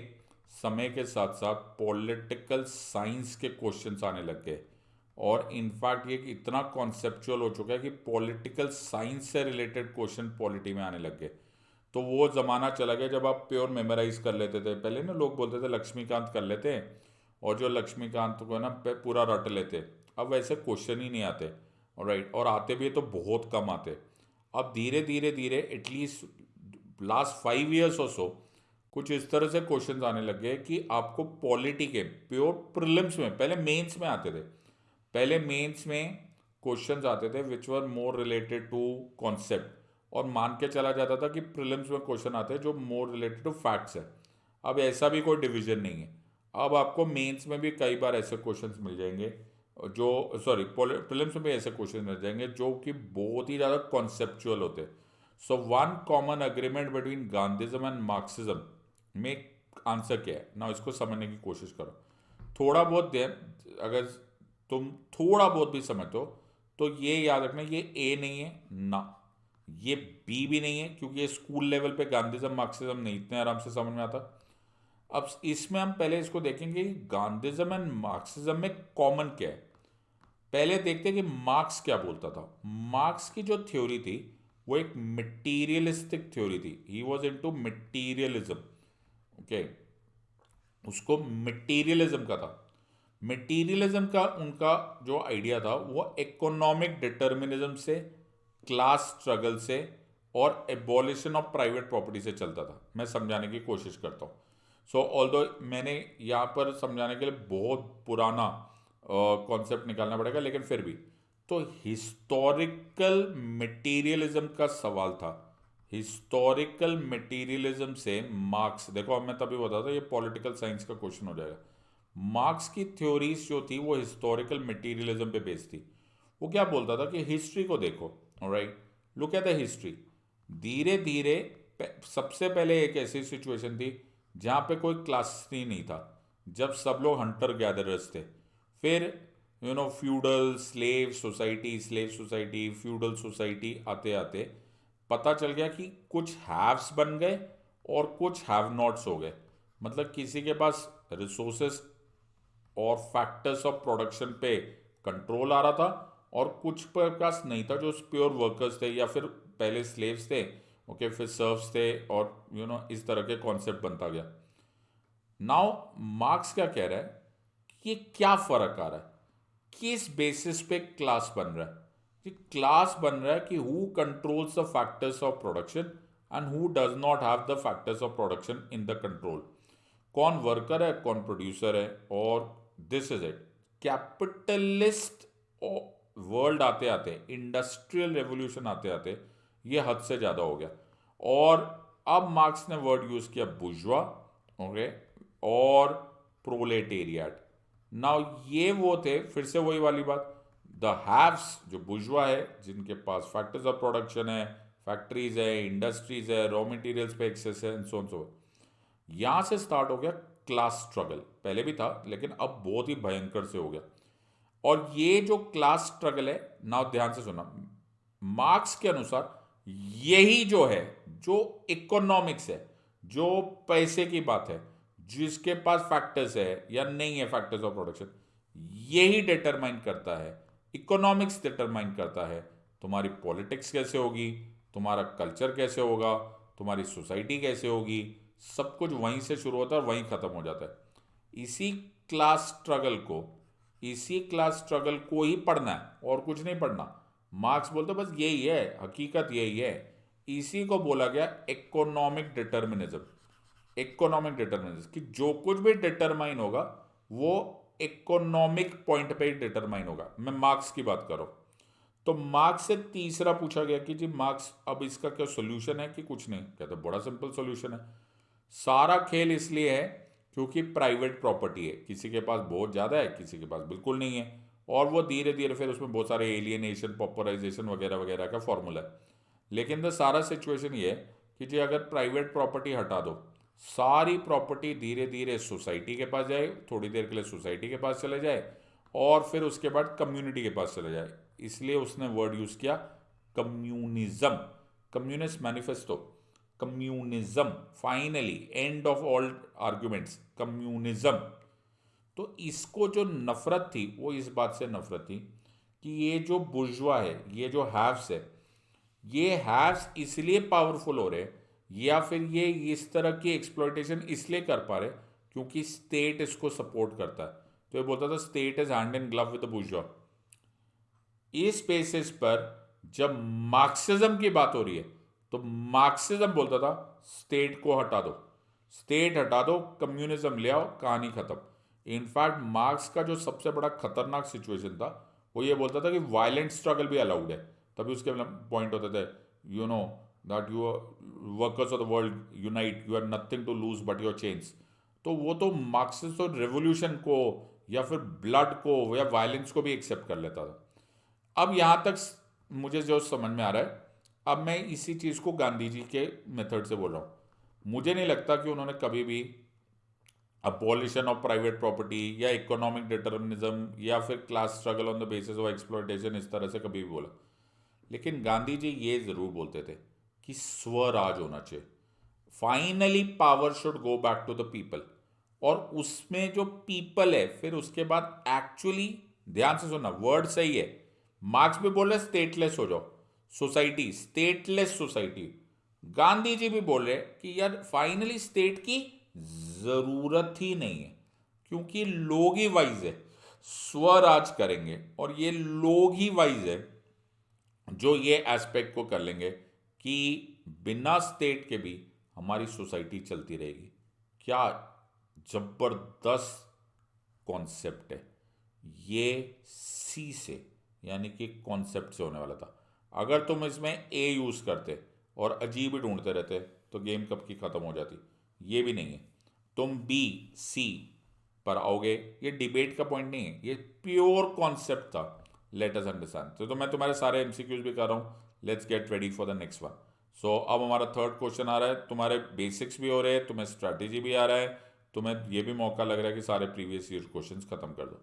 Speaker 1: समय के साथ साथ पॉलिटिकल साइंस के क्वेश्चंस आने लग गए, और इनफैक्ट ये इतना कॉन्सेप्चुअल हो चुका है कि पॉलिटिकल साइंस से रिलेटेड क्वेश्चन पॉलिटी में आने लग गए। तो वो ज़माना चला गया जब आप प्योर मेमोराइज कर लेते थे। पहले ना लोग बोलते थे लक्ष्मीकांत कर लेते हैं, और जो लक्ष्मीकांत को ना पूरा रट लेते। अब वैसे क्वेश्चन ही नहीं आते, राइट, और आते भी है तो बहुत कम आते। अब धीरे धीरे धीरे एटलीस्ट लास्ट 5 years और सो कुछ इस तरह से क्वेश्चंस आने लग गए कि आपको पॉलिटी के प्योर प्रीलिम्स में, पहले मेंस में आते थे, पहले मेंस में क्वेश्चंस आते थे विच वर मोर रिलेटेड टू कॉन्सेप्ट, और मान के चला जाता था कि प्रीलिम्स में क्वेश्चन आते हैं जो मोर रिलेटेड टू फैक्ट्स है। अब ऐसा भी कोई डिवीजन नहीं है। अब आपको मेंस में भी कई बार ऐसे क्वेश्चंस मिल जाएंगे जो, सॉरी, प्रीलिम्स में भी ऐसे क्वेश्चन मिल जाएंगे जो कि बहुत ही ज़्यादा कॉन्सेप्चुअल होते हैं। So one common agreement between Gandhism and Marxism में आंसर क्या है ना, इसको समझने की कोशिश करो। थोड़ा बहुत देर अगर तुम थोड़ा बहुत भी समझो तो ये याद रखना, ये ए नहीं है ना, ये बी भी नहीं है, क्योंकि ये स्कूल लेवल पे गांधीज्म मार्क्सिज्म नहीं इतने आराम से समझ में आता। अब इसमें हम पहले इसको देखेंगे गांधीज्म एंड मार्क्सिज्म में कॉमन क्या है। पहले देखते हैं कि मार्क्स क्या बोलता था। मार्क्स की जो थ्योरी थी वो एक मटेरियलिस्टिक थ्योरी थी। He was into materialism, okay, उसको मटेरियलिज्म का था। मटेरियलिज्म का उनका जो आइडिया था वो इकोनॉमिक डिटर्मिनिज्म से, क्लास स्ट्रगल से और एबॉलिशन ऑफ प्राइवेट प्रॉपर्टी से चलता था। मैं समझाने की कोशिश करता हूँ। सो ऑल्दो मैंने यहाँ पर समझाने के लिए बहुत पुराना कॉन्सेप्ट निकालना पड़ेगा, लेकिन फिर भी तो हिस्टोरिकल मटेरियलिज्म का सवाल था। हिस्टोरिकल मटेरियलिज्म से मार्क्स, देखो अब मैं तभी बता था ये पॉलिटिकल साइंस का क्वेश्चन हो जाएगा। मार्क्स की थ्योरीज जो थी वो हिस्टोरिकल मटेरियलिज्म पे बेस्ड थी। वो क्या बोलता था कि हिस्ट्री को देखो, alright, look at the history. धीरे धीरे सबसे पहले एक ऐसी सिचुएशन थी जहाँ पे कोई क्लास नहीं था, जब सब लोग हंटर गैदरर्स थे। फिर feudal slave society feudal society आते आते पता चल गया कि कुछ हैव्स बन गए और कुछ हैव नॉट्स हो गए। मतलब किसी के पास रिसोर्सेस और फैक्टर्स ऑफ प्रोडक्शन पे कंट्रोल आ रहा था, और कुछ पर पास नहीं था, जो प्योर वर्कर्स थे या फिर पहले स्लेव्स थे, ओके, फिर सर्व्स थे, और इस तरह के कॉन्सेप्ट बनता गया। नाउ मार्क्स क्या कह रहा है कि ये क्या फर्क आ रहा है, किस बेसिस पे क्लास बन रहा है। कि क्लास बन रहा है कि who controls the factors of production and who does not have the factors of production in the control. कौन वर्कर है, कौन प्रोड्यूसर है, और this is it. Capitalist world आते आते, इंडस्ट्रियल रेवोल्यूशन आते आते ये हद से ज़्यादा हो गया, और अब मार्क्स ने वर्ड यूज़ किया बुर्जुआ, ओके, और प्रोलेटेरिएट। नाउ ये वो थे, फिर से वही वाली बात, द हैव्स जो बुर्जुआ है, जिनके पास फैक्टर्स ऑफ प्रोडक्शन है, फैक्ट्रीज है, इंडस्ट्रीज है, रॉ मटेरियल्स पे एक्सेस है, एंड सो ऑन सो। यहां से स्टार्ट हो गया क्लास स्ट्रगल। पहले भी था लेकिन अब बहुत ही भयंकर से हो गया। और ये जो क्लास स्ट्रगल है, नाउ ध्यान से सुना, मार्क्स के अनुसार यही जो है, जो इकोनॉमिक्स है, जो पैसे की बात है, जिसके पास फैक्टर्स है या नहीं है फैक्टर्स ऑफ प्रोडक्शन, यही डिटरमाइन करता है, इकोनॉमिक्स डिटरमाइन करता है तुम्हारी पॉलिटिक्स कैसे होगी, तुम्हारा कल्चर कैसे होगा, तुम्हारी सोसाइटी कैसे होगी। सब कुछ वहीं से शुरू होता है और वहीं खत्म हो जाता है। इसी क्लास स्ट्रगल को इसी क्लास स्ट्रगल को ही पढ़ना है और कुछ नहीं पढ़ना। मार्क्स बोलते बस यही है, हकीकत यही है। इसी को बोला गया इकोनॉमिक डिटर्मिनिज्म। इकोनॉमिक डिटर्मिनिज्म कि जो कुछ भी डिटरमाइन होगा वो इकोनॉमिक पॉइंट पे ही डिटरमाइन होगा। मैं मार्क्स की बात कर रहा हूं। तो मार्क्स से तीसरा पूछा गया कि जी मार्क्स, अब इसका क्या सोल्यूशन है कि कुछ नहीं। कहते बड़ा सिंपल सोल्यूशन है। सारा खेल इसलिए है क्योंकि प्राइवेट प्रॉपर्टी है, किसी के पास बहुत ज़्यादा है, किसी के पास बिल्कुल नहीं है, और वो धीरे धीरे फिर उसमें बहुत सारे एलियनेशन, पॉपुलराइजेशन वगैरह वगैरह का फॉर्मूला है। लेकिन द सारा सिचुएशन ये है कि जी अगर प्राइवेट प्रॉपर्टी हटा दो, सारी प्रॉपर्टी धीरे धीरे सोसाइटी के पास जाए, थोड़ी देर के लिए सोसाइटी के पास चले जाए, और फिर उसके बाद कम्युनिटी के पास चले जाए। इसलिए उसने वर्ड यूज किया communism, communist manifesto, communism, finally end of all arguments, communism. तो इसको जो नफरत थी वो इस बात से नफरत थी कि ये जो बुर्जुआ है, ये जो हैव्स है, ये हैव्स इसलिए पावरफुल हो रहे, या फिर ये इस तरह की एक्सप्लॉयटेशन इसलिए कर पा रहे क्योंकि स्टेट इसको सपोर्ट करता है। तो ये बोलता था state is hand in glove with the bourgeoisie. इस बेसिस पर जब मार्क्सिज्म की बात हो रही है तो मार्क्सिज्म बोलता था स्टेट को हटा दो, स्टेट हटा दो, कम्युनिज्म ले आओ, कहानी खत्म। इनफैक्ट मार्क्स का जो सबसे बड़ा खतरनाक सिचुएशन था वो ये बोलता था कि वायलेंट स्ट्रगल भी अलाउड है। तभी उसके पॉइंट होते थे, you know that you workers of the world unite, you are nothing to lose but your change. तो वो तो मार्क्सिस्ट तो रेवोल्यूशन को या फिर ब्लड को या वायलेंस को भी एक्सेप्ट कर लेता था। अब यहां तक मुझे जो समझ में आ रहा है, अब मैं इसी चीज को गांधी जी के मेथड से बोल रहा हूं। मुझे नहीं लगता कि उन्होंने कभी भी अबॉलिशन ऑफ प्राइवेट प्रॉपर्टी या इकोनॉमिक डिटर्मिनिज्म या फिर class struggle on the basis of exploitation इस तरह से कभी भी बोला। लेकिन गांधी जी ये जरूर बोलते थे कि स्वराज होना चाहिए, finally power should go back to the people. और उसमें जो पीपल है, फिर उसके बाद एक्चुअली, ध्यान से सुनना, वर्ड सही है, मार्क्स भी बोल रहे स्टेटलेस हो जाओ society, stateless society. Gandhi ji भी बोल रहे कि यार फाइनली स्टेट की जरूरत ही नहीं है, क्योंकि लोग ही वाइज है, स्वराज करेंगे, और ये लोग ही वाइज है जो ये एस्पेक्ट को कर लेंगे कि बिना स्टेट के भी हमारी सोसाइटी चलती रहेगी। क्या जबरदस्त कॉन्सेप्ट है ये, सी से यानी कि कॉन्सेप्ट से होने वाला था। अगर तुम इसमें ए यूज करते और अजीब ही ढूंढते रहते तो गेम कब की खत्म हो जाती। ये भी नहीं है, तुम बी सी पर आओगे, ये डिबेट का पॉइंट नहीं है, ये प्योर कॉन्सेप्ट था। Let us understand. तो मैं तुम्हारे सारे एमसीक्यूज भी कर रहा हूँ, let's get ready for the next one. So अब हमारा थर्ड क्वेश्चन आ रहा है, तुम्हारे बेसिक्स भी हो रहे हैं, तुम्हें स्ट्रैटेजी भी आ रहा है, तुम्हें ये भी मौका लग रहा है कि सारे प्रीवियस ईयर क्वेश्चंस खत्म कर दो।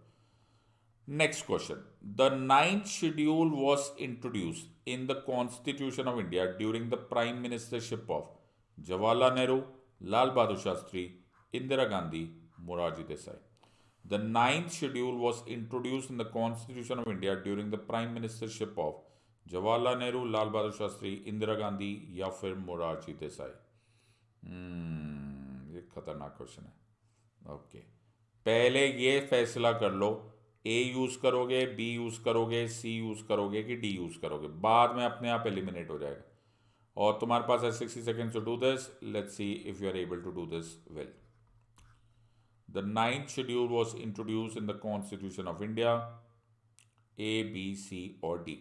Speaker 1: Next question. The ninth schedule was introduced in the Constitution of India during the Prime Ministership of Jawaharlal Nehru, Lal Bahadur Shastri, Indira Gandhi, Morarji Desai. The ninth schedule was introduced in the Constitution of India during the Prime Ministership of Jawaharlal Nehru, Lal Bahadur Shastri, Indira Gandhi या फिर मोरारजी देसाई। ये खतरनाक question है। Okay, पहले ये फैसला कर लो, ए use करोगे, बी यूज करोगे, सी यूज करोगे कि डी यूज करोगे, बाद में अपने आप एलिमिनेट हो जाएगा। और तुम्हारे पास है 60 seconds to do this. Let's see if you are able to do this well. The ninth schedule was introduce in the constitution of India, A B C और डी।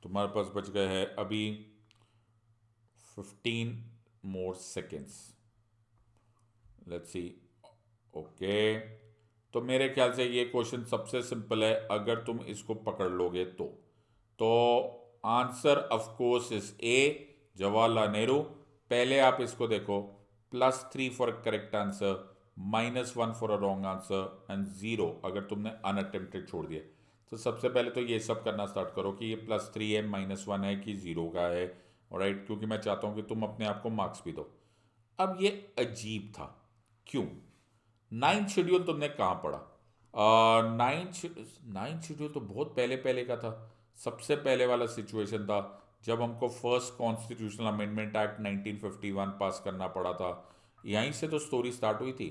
Speaker 1: तुम्हारे पास बच गए हैं अभी 15 more seconds. Let's see. Okay, तो मेरे ख्याल से ये क्वेश्चन सबसे सिंपल है, अगर तुम इसको पकड़ लोगे तो answer of course is a, Jawaharlal Nehru. पहले आप इसको देखो, +3 for correct answer, -1 for a wrong answer and 0 अगर तुमने अनअटेम्प्टेड छोड़ दिया। तो सबसे पहले तो ये सब करना स्टार्ट करो कि ये +3 है, -1 है कि 0 का है, राइट, क्योंकि मैं चाहता हूं कि तुम अपने आप को मार्क्स भी दो। अब ये अजीब था, क्यों? नाइन्थ शेड्यूल तुमने कहाँ पढ़ा? नाइन्थ शेड्यूल तो बहुत पहले पहले का था। सबसे पहले वाला सिचुएशन था जब हमको फर्स्ट कॉन्स्टिट्यूशनल अमेंडमेंट एक्ट 1951 पास करना पड़ा था। यहीं से तो स्टोरी स्टार्ट हुई थी।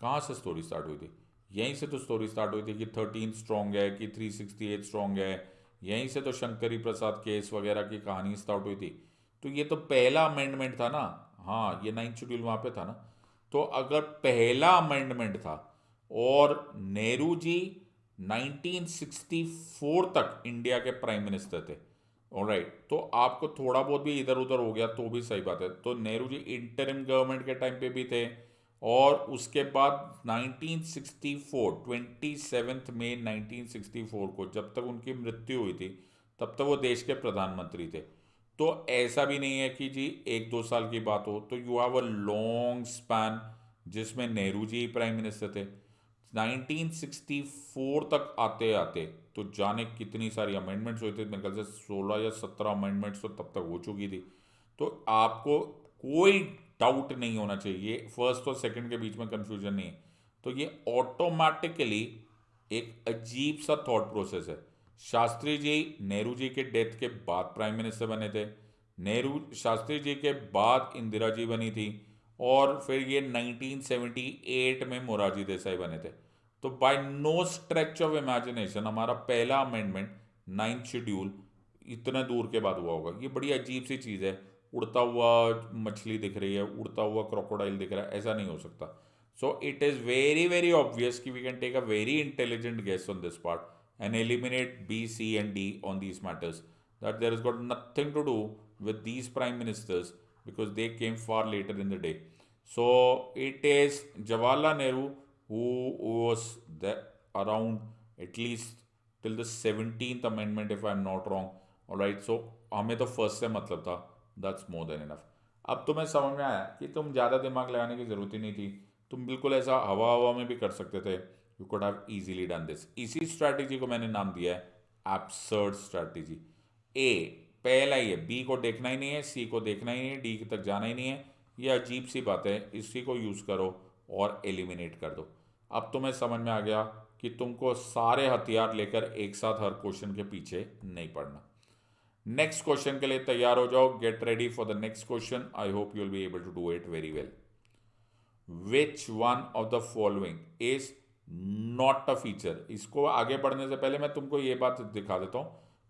Speaker 1: कहाँ से स्टोरी स्टार्ट हुई थी? यहीं से तो स्टोरी स्टार्ट हुई थी कि 13 स्ट्रॉन्ग है कि 368 स्ट्रॉन्ग है। यहीं से तो शंकरी प्रसाद केस वगैरह की कहानी स्टार्ट हुई थी। तो ये तो पहला अमेंडमेंट था ना। हाँ, ये नाइन्थ शेड्यूल वहाँ पे था ना। तो अगर पहला अमेंडमेंट था और नेहरू जी 1964 तक इंडिया के प्राइम मिनिस्टर थे, ऑलराइट, तो आपको थोड़ा बहुत भी इधर उधर हो गया तो भी सही बात है। तो नेहरू जी इंटरिम गवर्नमेंट के टाइम पे भी थे, और उसके बाद 1964 27 मई 1964 को, जब तक उनकी मृत्यु हुई थी तब तक वो देश के प्रधानमंत्री थे। तो ऐसा भी नहीं है कि जी एक दो साल की बात हो, तो you have a long span जिसमें नेहरू जी प्राइम मिनिस्टर थे। 1964 तक आते आते तो जाने कितनी सारी अमेंडमेंट्स हुई थी, मेरे ख्याल से 16 या 17 अमेंडमेंट्स तो तब तक हो चुकी थी। तो आपको कोई डाउट नहीं होना चाहिए, फर्स्ट और सेकंड के बीच में कंफ्यूजन नहीं है। तो ये ऑटोमेटिकली एक अजीब सा थॉट प्रोसेस है। शास्त्री जी नेहरू जी के डेथ के बाद प्राइम मिनिस्टर बने थे, नेहरू शास्त्री जी के बाद इंदिरा जी बनी थी, और फिर ये 1978 में मोरारजी देसाई बने थे। तो by no stretch of imagination हमारा पहला अमेंडमेंट, नाइन्थ शेड्यूल, इतने दूर के बाद हुआ होगा। ये बड़ी अजीब सी चीज़ है, उड़ता हुआ मछली दिख रही है, उड़ता हुआ क्रोकोडाइल दिख रहा है, ऐसा नहीं हो सकता। So it is very very obvious कि we can take a very intelligent guess on this part and eliminate B, C, and D on these matters. That there has got nothing to do with these prime ministers because they came far later in the day. So it is Jawaharlal Nehru who was there around at least till the 17th amendment if I'm not wrong. Alright, so हमें तो first से मतलब था, that's more than enough. अब तुम्हें समझ में आया कि तुम ज़्यादा दिमाग लगाने की ज़रूरत ही नहीं थी, तुम बिल्कुल ऐसा हवा हवा में भी कर सकते थे। You could have easily done this. इसी स्ट्रैटेजी को मैंने नाम दिया है एब्सर्ड स्ट्रैटेजी। ए पहला ही है, बी को देखना ही नहीं है, सी को देखना ही नहीं है, डी तक जाना ही नहीं है। ये अजीब सी बात है, इसी को यूज़ करो और एलिमिनेट कर दो। अब तुम्हें समझ में आ गया कि तुमको सारे हथियार लेकर एक साथ हर क्वेश्चन के पीछे नहीं पड़ना। नेक्स्ट क्वेश्चन के लिए तैयार हो जाओ, get ready for the next question. I hope you will be able to do it very well. Which one of the following is not a feature. इसको आगे बढ़ने से पहले मैं तुमको ये बात दिखा देता हूँ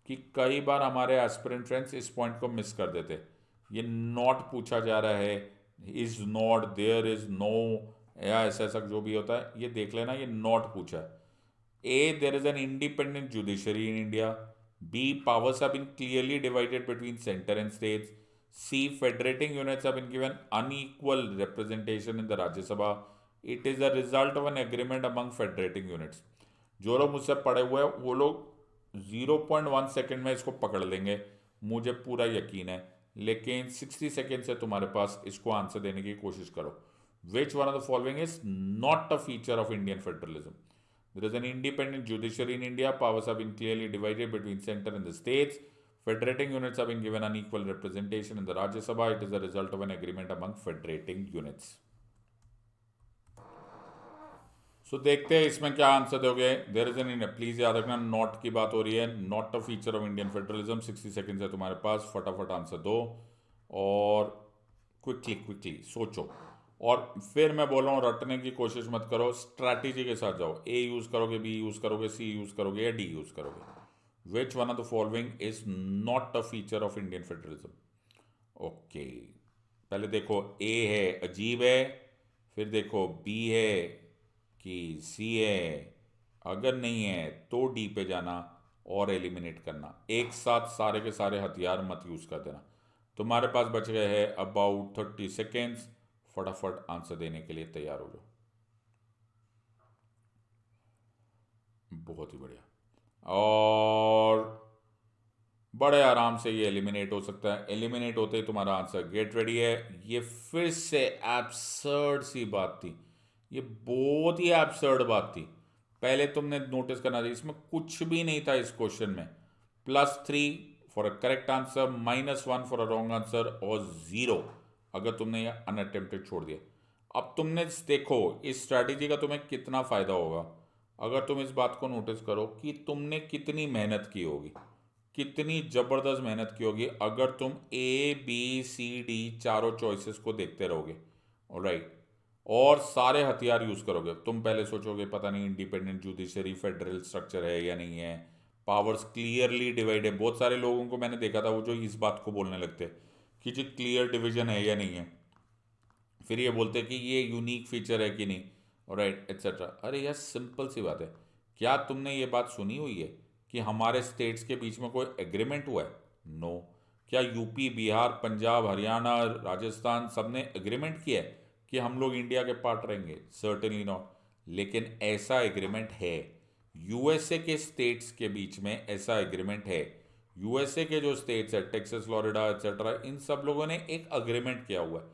Speaker 1: कि कई बार हमारे एस्पिरेंट फ्रेंड्स इस पॉइंट को मिस कर देते। ये नॉट पूछा जा रहा है, is not, there is no, या ऐसा ऐसा जो भी होता है, ये देख लेना, ये नॉट पूछा है। A, there is an independent judiciary in India. B, powers have been clearly divided between center and states. C, federating units have been given unequal representation in the Rajya Sabha. It is a result of an agreement among federating units. जो लोग मुझसे पढ़े हुए हैं वो लोग 0.1 second में इसको पकड़ लेंगे, मुझे पूरा यकीन है। लेकिन 60 सेकेंड से तुम्हारे पास इसको आंसर देने की कोशिश करो। विच one of the following is not a feature of Indian federalism? There is an independent judiciary in India. Powers have been clearly divided between center and the states. Federating units have been given unequal representation in the Rajya Sabha. It is the result of an agreement among federating units. सो देखते हैं इसमें क्या answer दोगे। There is an, please याद रखना not की बात हो रही है, not a feature of Indian federalism. 60 second है तुम्हारे पास, फटाफट आंसर दो और क्विकली क्विकली सोचो। और फिर मैं बोल रहा हूँ रटने की कोशिश मत करो, स्ट्रैटेजी के साथ जाओ। ए यूज करोगे, बी यूज करोगे, सी यूज करोगे या डी यूज करोगे। विच one of the following is not a feature of Indian federalism? Okay, पहले देखो ए है अजीब है, फिर देखो बी है कि सी है, अगर नहीं है तो डी पे जाना और एलिमिनेट करना। एक साथ सारे के सारे हथियार मत यूज कर देना। तुम्हारे पास बच गए हैं अबाउट 30 सेकेंड्स, फटाफट आंसर देने के लिए तैयार हो जाओ। बहुत ही बढ़िया, और बड़े आराम से ये एलिमिनेट हो सकता है। एलिमिनेट होते ही तुम्हारा आंसर गेट रेडी है। ये फिर से एब्सर्ड सी बात थी, ये बहुत ही एब्सर्ड बात थी। पहले तुमने नोटिस करना था, इसमें कुछ भी नहीं था इस क्वेश्चन में। +3 for a correct answer, -1 for a wrong answer, और 0 अगर तुमने ये अनअटेम्प्टेड छोड़ दिया। अब तुमने देखो इस स्ट्रैटेजी का तुम्हें कितना फायदा होगा अगर तुम इस बात को नोटिस करो कि तुमने कितनी मेहनत की होगी, कितनी जबरदस्त मेहनत की होगी अगर तुम A, B, C, D चारों चॉइसेस को देखते रहोगे। ऑलराइट, और सारे हथियार यूज करोगे। तुम पहले सोचोगे पता नहीं इंडिपेंडेंट जुडिशरी फेडरल स्ट्रक्चर है या नहीं है, पावर्स क्लियरली डिवाइड है। बहुत सारे लोगों को मैंने देखा था वो जो इस बात को बोलने लगते कि जी क्लियर डिवीजन है या नहीं है, फिर ये बोलते कि ये यूनिक फीचर है कि नहीं, राइट एट्सेट्रा। अरे यार सिंपल सी बात है, क्या तुमने ये बात सुनी हुई है कि हमारे स्टेट्स के बीच में कोई एग्रीमेंट हुआ है? नो। क्या यूपी, बिहार, पंजाब, हरियाणा, राजस्थान सब ने एग्रीमेंट किया है कि हम लोग इंडिया के पार्ट रहेंगे? Certainly not. लेकिन ऐसा एग्रीमेंट है, यूएसए के स्टेट्स के बीच में ऐसा एग्रीमेंट है। यूएसए के जो स्टेट्स है, टेक्सास, फ्लोरिडा एक्सेट्रा, इन सब लोगों ने एक अग्रीमेंट किया हुआ है।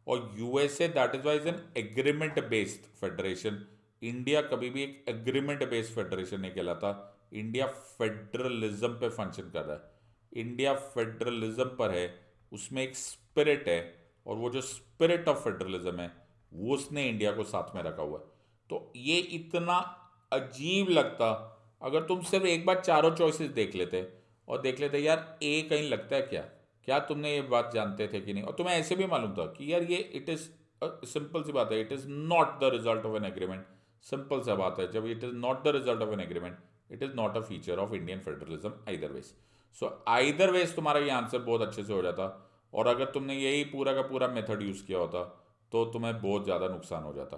Speaker 1: और USA that is wise an agreement based federation. India कभी भी एक एग्रीमेंट बेस्ड फेडरेशन नहीं कहलाता। इंडिया फेडरलिज्म पे फंक्शन कर रहा है। इंडिया फेडरलिज्म पर है, उसमें एक स्पिरिट है, और वो जो स्पिरिट ऑफ फेडरलिज्म है वो उसने इंडिया को साथ में रखा हुआ है। तो ये इतना अजीब लगता अगर तुम सिर्फ एक बार चारों चॉइसेस देख लेते और देख लेते यार ए कहीं लगता है क्या, क्या तुमने ये बात जानते थे कि नहीं, और तुम्हें ऐसे भी मालूम था कि यार ये इट इज सिंपल सी बात है, it is not the result of an agreement. Simple सा बात है, जब it is not the result of an agreement, it is not a feature of Indian federalism either ways. So either ways तुम्हारा ये answer बहुत अच्छे से हो जाता। और अगर तुमने यही पूरा का पूरा मेथड यूज किया होता तो तुम्हें बहुत ज़्यादा नुकसान हो जाता।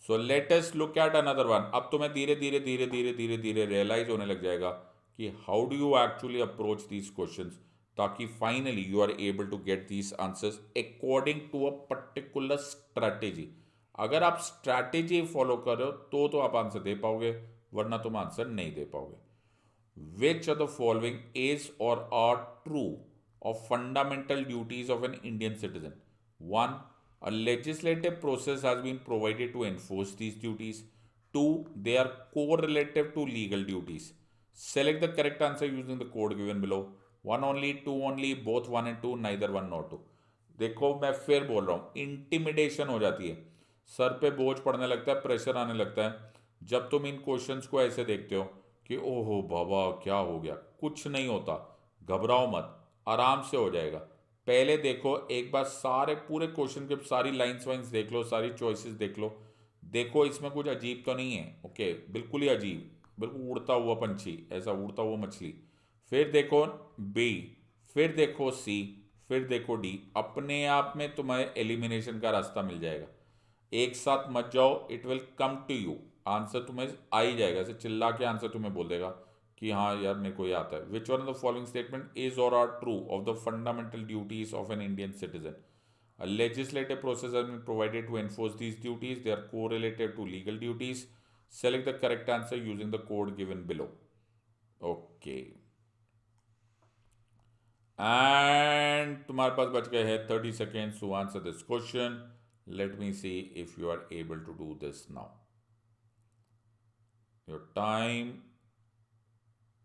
Speaker 1: सो let us look at another one. अब तुम्हें धीरे धीरे धीरे धीरे धीरे धीरे रियलाइज होने लग जाएगा कि how do you actually approach these questions, ताकि finally you are able to get these answers according to a particular strategy. अगर आप स्ट्रैटेजी फॉलो कर रहे हो तो आप आंसर दे पाओगे, वरना तुम आंसर नहीं दे पाओगे। Which of the following is or are true of fundamental duties of an Indian citizen? 1. A legislative process has been provided to enforce these duties. 2. They are correlative to legal duties. Select the correct answer using the code given below. 1 only, 2 only, both 1 and 2, neither 1 nor 2. देखो मैं फिर बोल रहा हूँ, intimidation हो जाती है, sir पे बोझ पड़ने लगता है, प्रेशर आने लगता है जब तुम इन क्वेश्चंस को ऐसे देखते हो कि ओहो बाबा क्या हो गया। कुछ नहीं होता, घबराओ मत, आराम से हो जाएगा। पहले देखो एक बार सारे पूरे क्वेश्चन के सारी लाइंस वाइंस देख लो, सारी चॉइसेस देख लो, देखो इसमें कुछ अजीब तो नहीं है। ओके, बिल्कुल ही अजीब, बिल्कुल उड़ता हुआ पंछी, ऐसा उड़ता हुआ मछली। फिर देखो बी, फिर देखो सी, फिर देखो डी। अपने आप में तुम्हें एलिमिनेशन का रास्ता मिल जाएगा। एक साथ मत जाओ, it will come to you, answer तुम्हें आ ही जाएगा। ऐसे चिल्ला के आंसर तुम्हें बोल देगा कि हाँ यार मेरे को ये आता है। Which one of the following statement is or are true of the fundamental duties of an Indian citizen? A legislative process has been provided to enforce these duties. They are correlated to legal duties. Select the correct answer using the code given below. Okay. And तुम्हारे पास बच गए हैं 30 seconds to answer this question. Let me see if you are able to do this now. Your time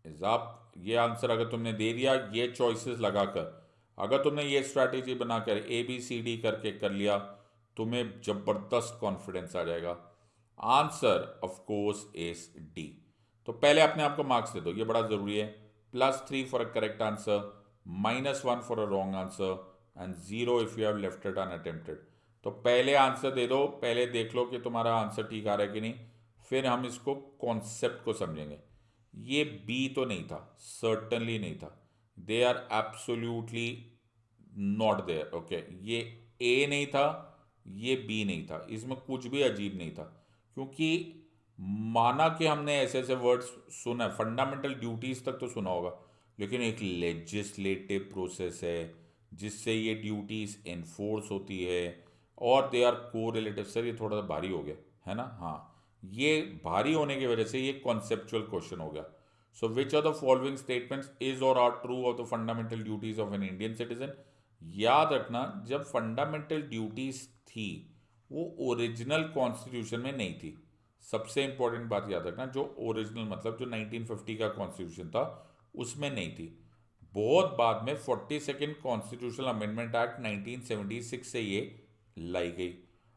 Speaker 1: is up. ये answer अगर तुमने दे दिया, ये चॉइसेस लगाकर, अगर तुमने ये स्ट्रैटेजी बनाकर ए बी सी डी करके कर लिया, तुम्हें जबरदस्त कॉन्फिडेंस आ जाएगा। Answer of course is D. तो पहले अपने आप को मार्क्स दे दो, ये बड़ा जरूरी है। +3 for a correct answer, -1 for a wrong answer, and 0 if you have left it unattempted. तो पहले आंसर दे दो, पहले देख लो कि तुम्हारा आंसर ठीक आ रहा है कि नहीं, फिर हम इसको कॉन्सेप्ट को समझेंगे। ये बी तो नहीं था, सर्टनली नहीं था, they are absolutely not there. Okay, ये ए नहीं था, ये बी नहीं था, इसमें कुछ भी अजीब नहीं था। क्योंकि माना कि हमने ऐसे ऐसे वर्ड्स सुना, फंडामेंटल ड्यूटीज तक तो सुना होगा, लेकिन एक लेजिस्लेटिव प्रोसेस है जिससे ये ड्यूटीज एनफोर्स होती है, और दे आर को रिलेटिव। सर ये थोड़ा सा भारी हो गया है ना? हाँ, ये भारी होने की वजह से ये कॉन्सेप्चुअल क्वेश्चन हो गया। So which are the following statements is or are true of the fundamental duties of an Indian citizen? याद रखना, जब फंडामेंटल ड्यूटीज थी वो ओरिजिनल कॉन्स्टिट्यूशन में नहीं थी। सबसे इंपॉर्टेंट बात याद रखना, जो ओरिजिनल मतलब जो 1950 का कॉन्स्टिट्यूशन था उसमें नहीं थी। बहुत बाद में 42nd कॉन्स्टिट्यूशनल अमेंडमेंट एक्ट 1976 से ये लाई गई।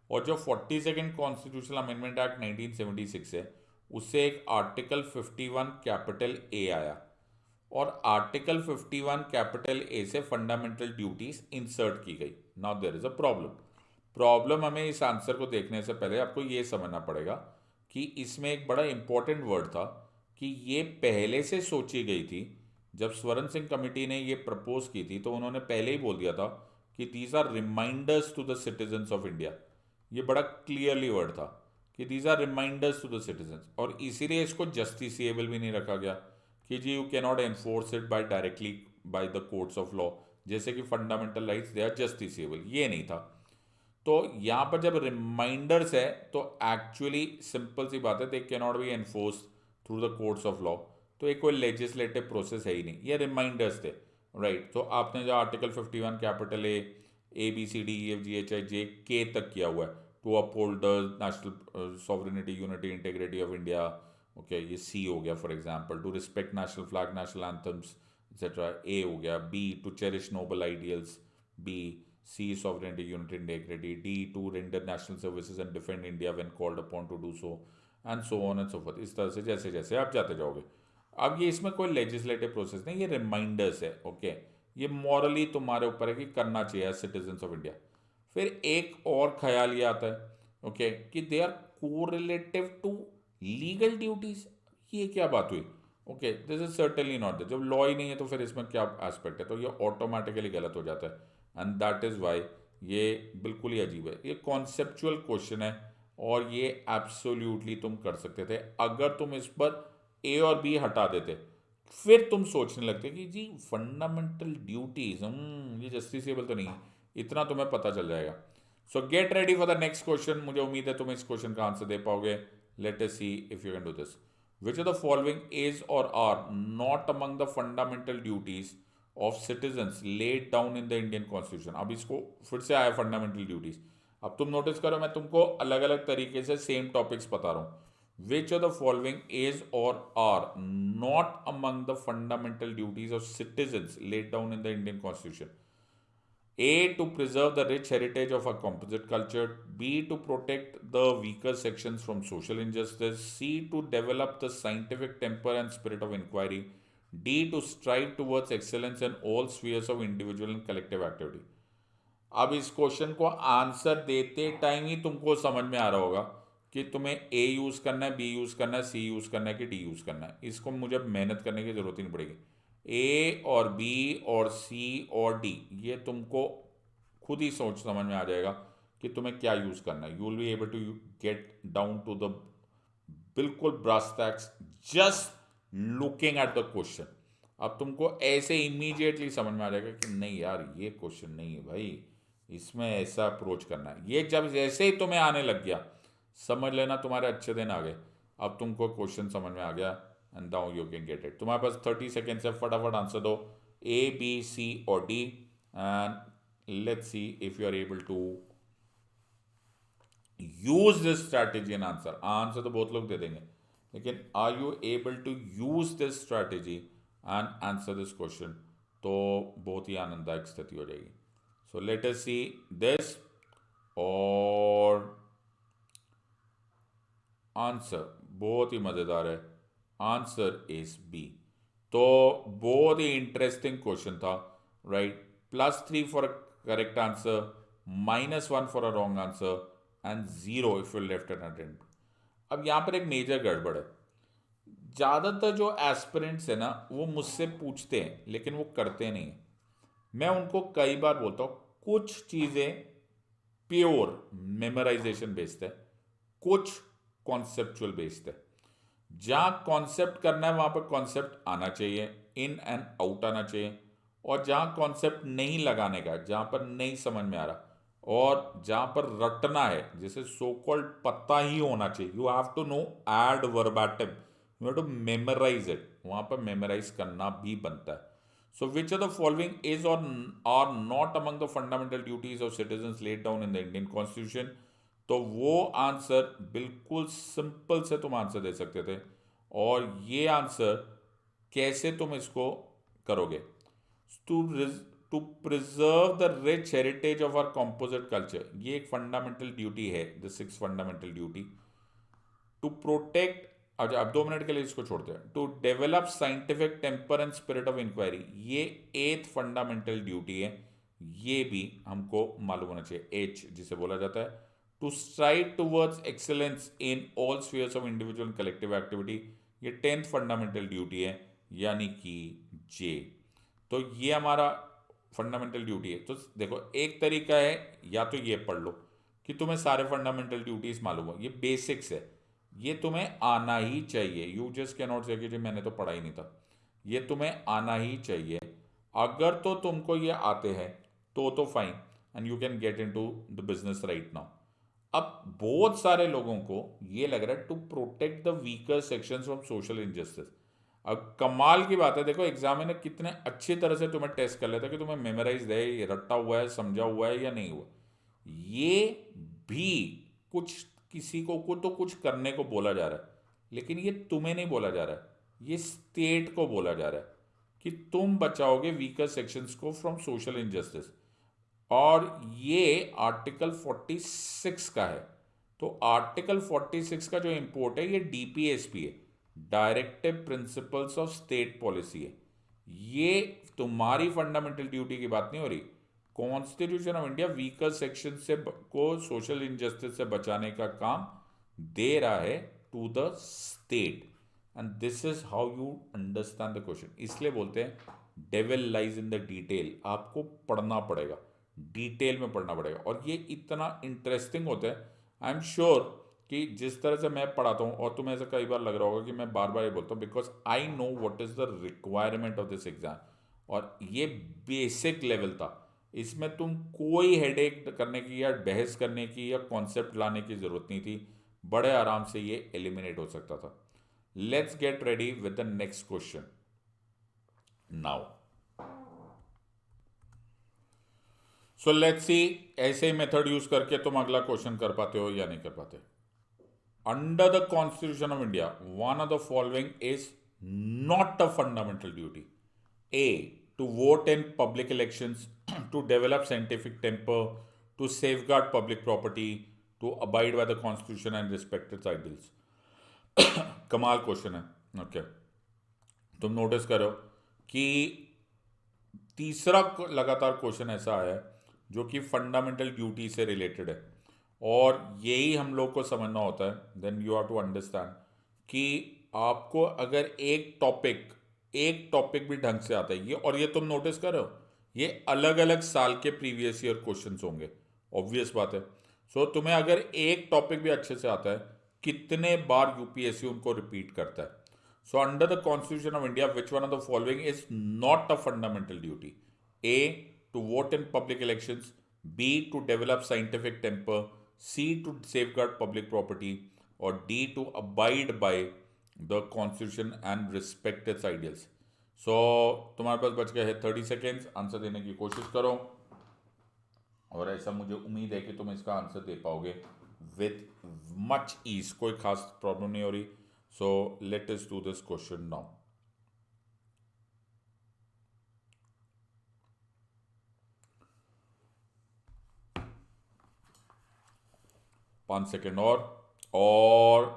Speaker 1: और जो 42nd कॉन्स्टिट्यूशनल अमेंडमेंट एक्ट 1976 है, उससे एक आर्टिकल 51 कैपिटल ए आया, और आर्टिकल 51 कैपिटल ए से फंडामेंटल ड्यूटीज इंसर्ट की गई। Now there is a problem हमें इस आंसर को देखने से पहले आपको ये समझना पड़ेगा कि इसमें एक बड़ा इंपॉर्टेंट वर्ड था कि ये पहले से सोची गई थी। जब स्वर्ण सिंह कमेटी ने ये प्रपोज की थी तो उन्होंने पहले ही बोल दिया था कि these are reminders to the citizens of India. ये बड़ा क्लियरली वर्ड था कि these are reminders to the citizens, और इसीलिए इसको जस्टिसिएबल भी नहीं रखा गया कि जी you can not enforce it by directly by the courts of law, जैसे कि fundamental rights they are justiciable, ये नहीं था। तो यहाँ पर जब रिमाइंडर्स है तो एक्चुअली सिंपल सी बात है, they can not be enforce through the courts of law, तो एक कोई लेजिस्लेटिव प्रोसेस है ही नहीं, ये रिमाइंडर्स थे, राइट। तो आपने जो article 51 capital A B C D E F G H I J K तक किया हुआ है, to uphold the national sovereignty unity integrity of India, okay, ये सी हो गया for example, to respect national flag national anthems etcetera, A हो गया, B to cherish noble ideals, B C sovereignty unity integrity, D to render national services and defend India when called upon to do so, and so on and so forth। इस तरह से जैसे जैसे आप जाते जाओगे। अब ये इसमें कोई लेजिस्लेटिव प्रोसेस नहीं, ये रिमाइंडर्स है, ओके। ये मॉरली तुम्हारे ऊपर है कि करना चाहिए सिटीजन्स ऑफ इंडिया। फिर एक और ख्याल ये आता है, ओके, कि they are correlative to legal duties. ये क्या बात हुई? Okay, this is certainly not that. जब लॉ ही नहीं है तो फिर इसमें क्या एस्पेक्ट है? तो ये ऑटोमेटिकली गलत हो जाता है, एंड दैट इज वाई ये बिल्कुल ही अजीब है। ये कॉन्सेप्चुअल क्वेश्चन है और ये एब्सोल्युटली तुम कर सकते थे अगर तुम इस पर ए और बी हटा देते, फिर तुम सोचने लगते कि जी फंडामेंटल ड्यूटीज ये जस्टिसेबल तो नहीं है, इतना तुम्हें पता चल जाएगा। सो get ready for the next question. मुझे उम्मीद है तुम इस क्वेश्चन का आंसर दे पाओगे। Let us see if you can do this. Which of the following is or are not among the fundamental duties of citizens laid down in the Indian constitution. अब इसको फिर से आया फंडामेंटल ड्यूटीज। अब तुम notice करो, मैं तुमको अलग अलग तरीके से सेम टॉपिक्स बता रहा हूं। Which of the following is or are not among the fundamental duties of citizens laid down in the Indian constitution? A, to preserve the rich heritage of our composite culture. B, to protect the weaker sections from social injustice. C, to develop the scientific temper and spirit of inquiry. D, to strive towards excellence in all spheres of individual and collective activity. अब इस question को answer देते time ही तुमको समझ में आ रहा होगा कि तुम्हें ए यूज करना है, बी यूज करना है, सी यूज करना है कि डी यूज करना है। इसको मुझे मेहनत करने की जरूरत ही नहीं पड़ेगी। ए और बी और सी और डी ये तुमको खुद ही सोच समझ में आ जाएगा कि तुम्हें क्या यूज करना है। You will be able to get down to the बिल्कुल brass tacks just looking at the question. अब तुमको ऐसे इमीडिएटली समझ में आ जाएगा कि नहीं यार ये क्वेश्चन नहीं है भाई, इसमें ऐसा अप्रोच करना है। ये जब जैसे ही तुम्हें आने लग गया समझ लेना तुम्हारे अच्छे दिन आ गए। अब तुमको क्वेश्चन समझ में आ गया and now you can get it. तुम्हारे पास 30 सेकेंड से फटाफट आंसर दो, ए बी सी और D, and let's see if you are able to use this strategy and answer. Answer तो बहुत लोग दे देंगे, लेकिन are you able to use this strategy and answer this question? तो बहुत ही आनंददायक स्थिति हो जाएगी। So let us see this, और आंसर बहुत ही मजेदार है। Answer is B. तो बहुत ही इंटरेस्टिंग क्वेश्चन था, right. +3 for a correct answer, -1 for a wrong answer, and 0 if you left unattempt. अब यहां पर एक मेजर गड़बड़ है। ज़्यादातर जो एस्पिरेंट्स है ना वो मुझसे पूछते हैं लेकिन वो करते नहीं हैं। मैं उनको कई बार बोलता हूँ कुछ चीज़ें प्योर मेमोराइजेशन बेस्ड है, कुछ कॉन्सेप्चुअल बेस्ड है। जहाँ कॉन्सेप्ट करना है वहाँ पर कॉन्सेप्ट आना चाहिए, इन एंड आउट आना चाहिए। और जहाँ कॉन्सेप्ट नहीं लगाने का, जहाँ पर नहीं समझ में आ रहा और जहाँ पर रटना है, जैसे सो कॉल्ड पता ही होना चाहिए, you have to know ad verbatim, you have to memorise it, वहाँ पर मेमोराइज करना भी बनता है। So which of the following is or are not among the fundamental duties of citizens laid down in the Indian constitution? तो वो answer बिल्कुल simple से तुम आंसर दे सकते थे। और ये आंसर कैसे तुम इसको करोगे? To preserve the rich heritage of our composite culture, ये एक फंडामेंटल ड्यूटी है, the 6th fundamental duty. To protect, अच्छा अब 2 मिनट के लिए इसको छोड़ते हैं। To develop scientific temper and spirit of inquiry, ये 8th फंडामेंटल ड्यूटी है, ये भी हमको मालूम होना चाहिए, एच जिसे बोला जाता है। To strive towards excellence in all spheres of individual and collective activity, ये 10th फंडामेंटल ड्यूटी है, यानी कि जे। तो ये हमारा फंडामेंटल ड्यूटी है। तो देखो एक तरीका है, या तो ये पढ़ लो कि तुम्हें सारे फंडामेंटल ड्यूटीज मालूम हो, ये बेसिक्स है, ये तुम्हें आना ही चाहिए। यू जस्ट कैन नॉट से कि मैंने तो पढ़ा ही नहीं था, ये तुम्हें आना ही चाहिए। अगर तो तुमको ये आते हैं तो fine, and you can get into the business right now. अब बहुत सारे लोगों को ये लग रहा है to protect the weaker sections from social injustice. अब कमाल की बात है, देखो एग्जाम में कितने अच्छी तरह से तुम्हें टेस्ट कर लेता है कि तुम्हें मेमोराइज है, ये रट्टा हुआ है, समझा हुआ है या नहीं हुआ। ये भी कुछ किसी को तो कुछ करने को बोला जा रहा है, लेकिन ये तुम्हें नहीं बोला जा रहा है, ये स्टेट को बोला जा रहा है कि तुम बचाओगे वीकर सेक्शंस को फ्रॉम सोशल इनजस्टिस। और ये आर्टिकल 46 का है। तो आर्टिकल 46 का जो इंपोर्ट है ये डीपीएसपी है, directive principles of state policy है। ये तुम्हारी फंडामेंटल ड्यूटी की बात नहीं हो रही। Constitution of India weaker section से को सोशल इनजस्टिस से बचाने का काम दे रहा है to the state, and this is how you understand the question. इसलिए बोलते हैं devil lies in the detail. आपको पढ़ना पड़ेगा, डिटेल में पढ़ना पड़ेगा, और ये इतना इंटरेस्टिंग होता है। आई एम श्योर कि जिस तरह से मैं पढ़ाता हूँ, और तुम्हें ऐसा कई बार लग रहा होगा कि मैं बार बार ये बोलता हूँ, because I know what is the requirement of this exam. और ये बेसिक लेवल था, इसमें तुम कोई हेडेक करने की या बहस करने की या कॉन्सेप्ट लाने की जरूरत नहीं थी। बड़े आराम से ये एलिमिनेट हो सकता था। Let's get ready with the next question now. So let's see ऐसे ही मेथड यूज करके तुम अगला क्वेश्चन कर पाते हो या नहीं कर पाते। Under the constitution of India one of the following is not a fundamental duty. A to vote in public elections, to develop scientific temper, to safeguard public property, to abide by the constitution and respect its ideals. कमाल question है। Okay, तुम notice करो कि तीसरा लगातार question ऐसा आया है जो कि फंडामेंटल ड्यूटी से रिलेटेड है, और यही हम लोग को समझना होता है। Then you have to understand कि आपको अगर एक टॉपिक भी ढंग से आता है ये, और ये तुम नोटिस करो ये अलग अलग साल के प्रीवियस ईयर क्वेश्चंस होंगे, ऑब्वियस बात है। सो तुम्हें अगर एक टॉपिक भी अच्छे से आता है, कितने बार यूपीएससी उनको रिपीट करता है। So under the constitution of India which one of the following is not a fundamental duty? A to vote in public elections, B to develop scientific temper, C to safeguard public property, or D to abide by the constitution and respect its ideals. So तुम्हारे पास बच गए हैं 30 seconds, answer देने की कोशिश करो, और ऐसा मुझे उम्मीद है कि तुम इसका आंसर दे पाओगे विथ मच ईज, कोई खास प्रॉब्लम नहीं हो रही। सो let us do this question now. 5 second और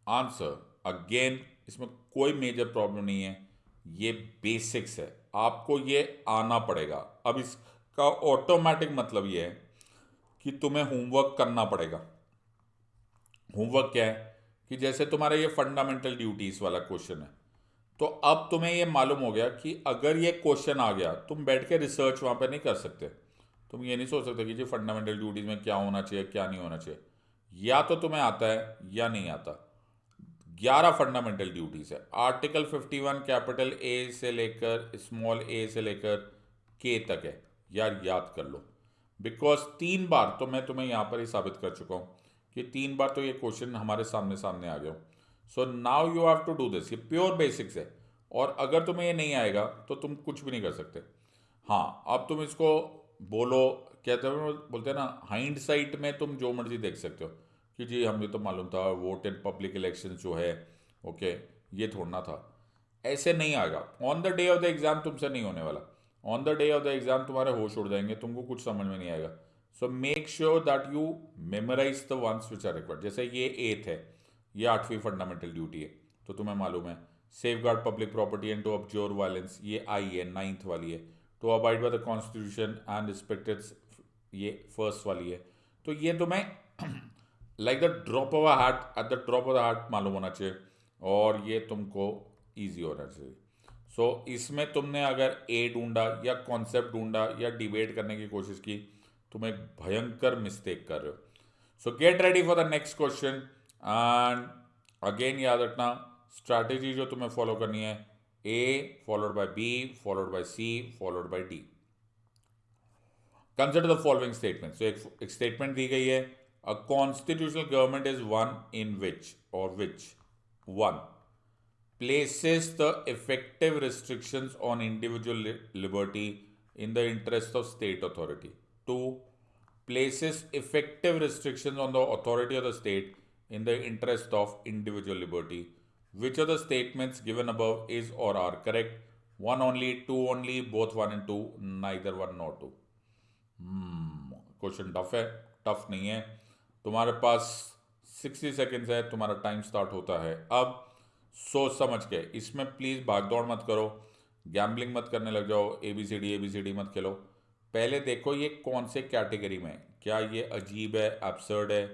Speaker 1: आंसर अगेन, इसमें कोई मेजर प्रॉब्लम नहीं है, ये बेसिक्स है, आपको ये आना पड़ेगा। अब इसका ऑटोमेटिक मतलब ये है कि तुम्हें होमवर्क करना पड़ेगा। होमवर्क क्या है कि जैसे तुम्हारा ये फंडामेंटल ड्यूटीज वाला क्वेश्चन है, तो अब तुम्हें ये मालूम हो गया कि अगर ये क्वेश्चन आ गया, तुम बैठ के रिसर्च वहां पे नहीं कर सकते। तुम ये नहीं सोच सकते कि जी फंडामेंटल ड्यूटीज में क्या होना चाहिए क्या नहीं होना चाहिए, या तो तुम्हें आता है या नहीं आता। 11 फंडामेंटल ड्यूटीज है। आर्टिकल 51 कैपिटल ए से लेकर स्मॉल ए से लेकर के तक है। यार याद कर लो, बिकॉज 3 बार तो मैं तुम्हें यहां पर ही साबित कर चुका हूं कि 3 बार तो ये क्वेश्चन हमारे सामने सामने आ गया। So now you have to do this. ये प्योर बेसिक्स है, और अगर तुम्हें ये नहीं आएगा तो तुम कुछ भी नहीं कर सकते। हाँ, अब तुम इसको बोलो, कहते हैं बोलते हैं ना, हाइंड साइट में तुम जो मर्जी देख सकते हो कि जी हमें तो मालूम था वोट इन पब्लिक इलेक्शन जो है, ओके ये थोड़ना था। ऐसे नहीं आएगा। On the day of the exam तुमसे नहीं होने वाला। On the day of the exam तुम्हारे होश उड़ जाएंगे, तुमको कुछ समझ में नहीं आएगा। So make sure that you memorise the ones which are required. जैसे ये 8th है, ये 8वीं फंडामेंटल ड्यूटी है, तो तुम्हें मालूम है safeguard public property and to observe violence, ये आई है 9th वाली है। To abide by the constitution and respect its, ये 1st वाली है। तो ये तुम्हें like the drop of a heart, at the drop of the heart मालूम होना चाहिए, और ये तुमको ईजी होना चाहिए। सो इसमें तुमने अगर ए ढूंढा या कॉन्सेप्ट ढूंढा या डिबेट करने की कोशिश की, तुम एक भयंकर मिस्टेक कर रहे हो। So get ready for the next question, and again याद रखना स्ट्रैटेजी जो तुम्हें फॉलो करनी है, A followed by B followed by C followed by D. Consider the following statement. तो एक स्टेटमेंट दी गई है, a constitutional government is one in which or which one places the effective restrictions on individual liberty in the interest of state authority. 2. Places effective restrictions on the authority of the state in the interest of individual liberty. Which of the statements given above is or are correct? 1 only, 2 only, both 1 and 2, neither 1 nor 2. Question tough है, tough नहीं है। तुम्हारे पास 60 seconds है, तुम्हारा time start होता है अब। सोच समझ के, इसमें प्लीज़ भागदौड़ मत करो, गैम्बलिंग मत करने लग जाओ, ABCD मत खेलो। पहले देखो ये कौन से कैटेगरी में, क्या ये अजीब है, एब्सर्ड है,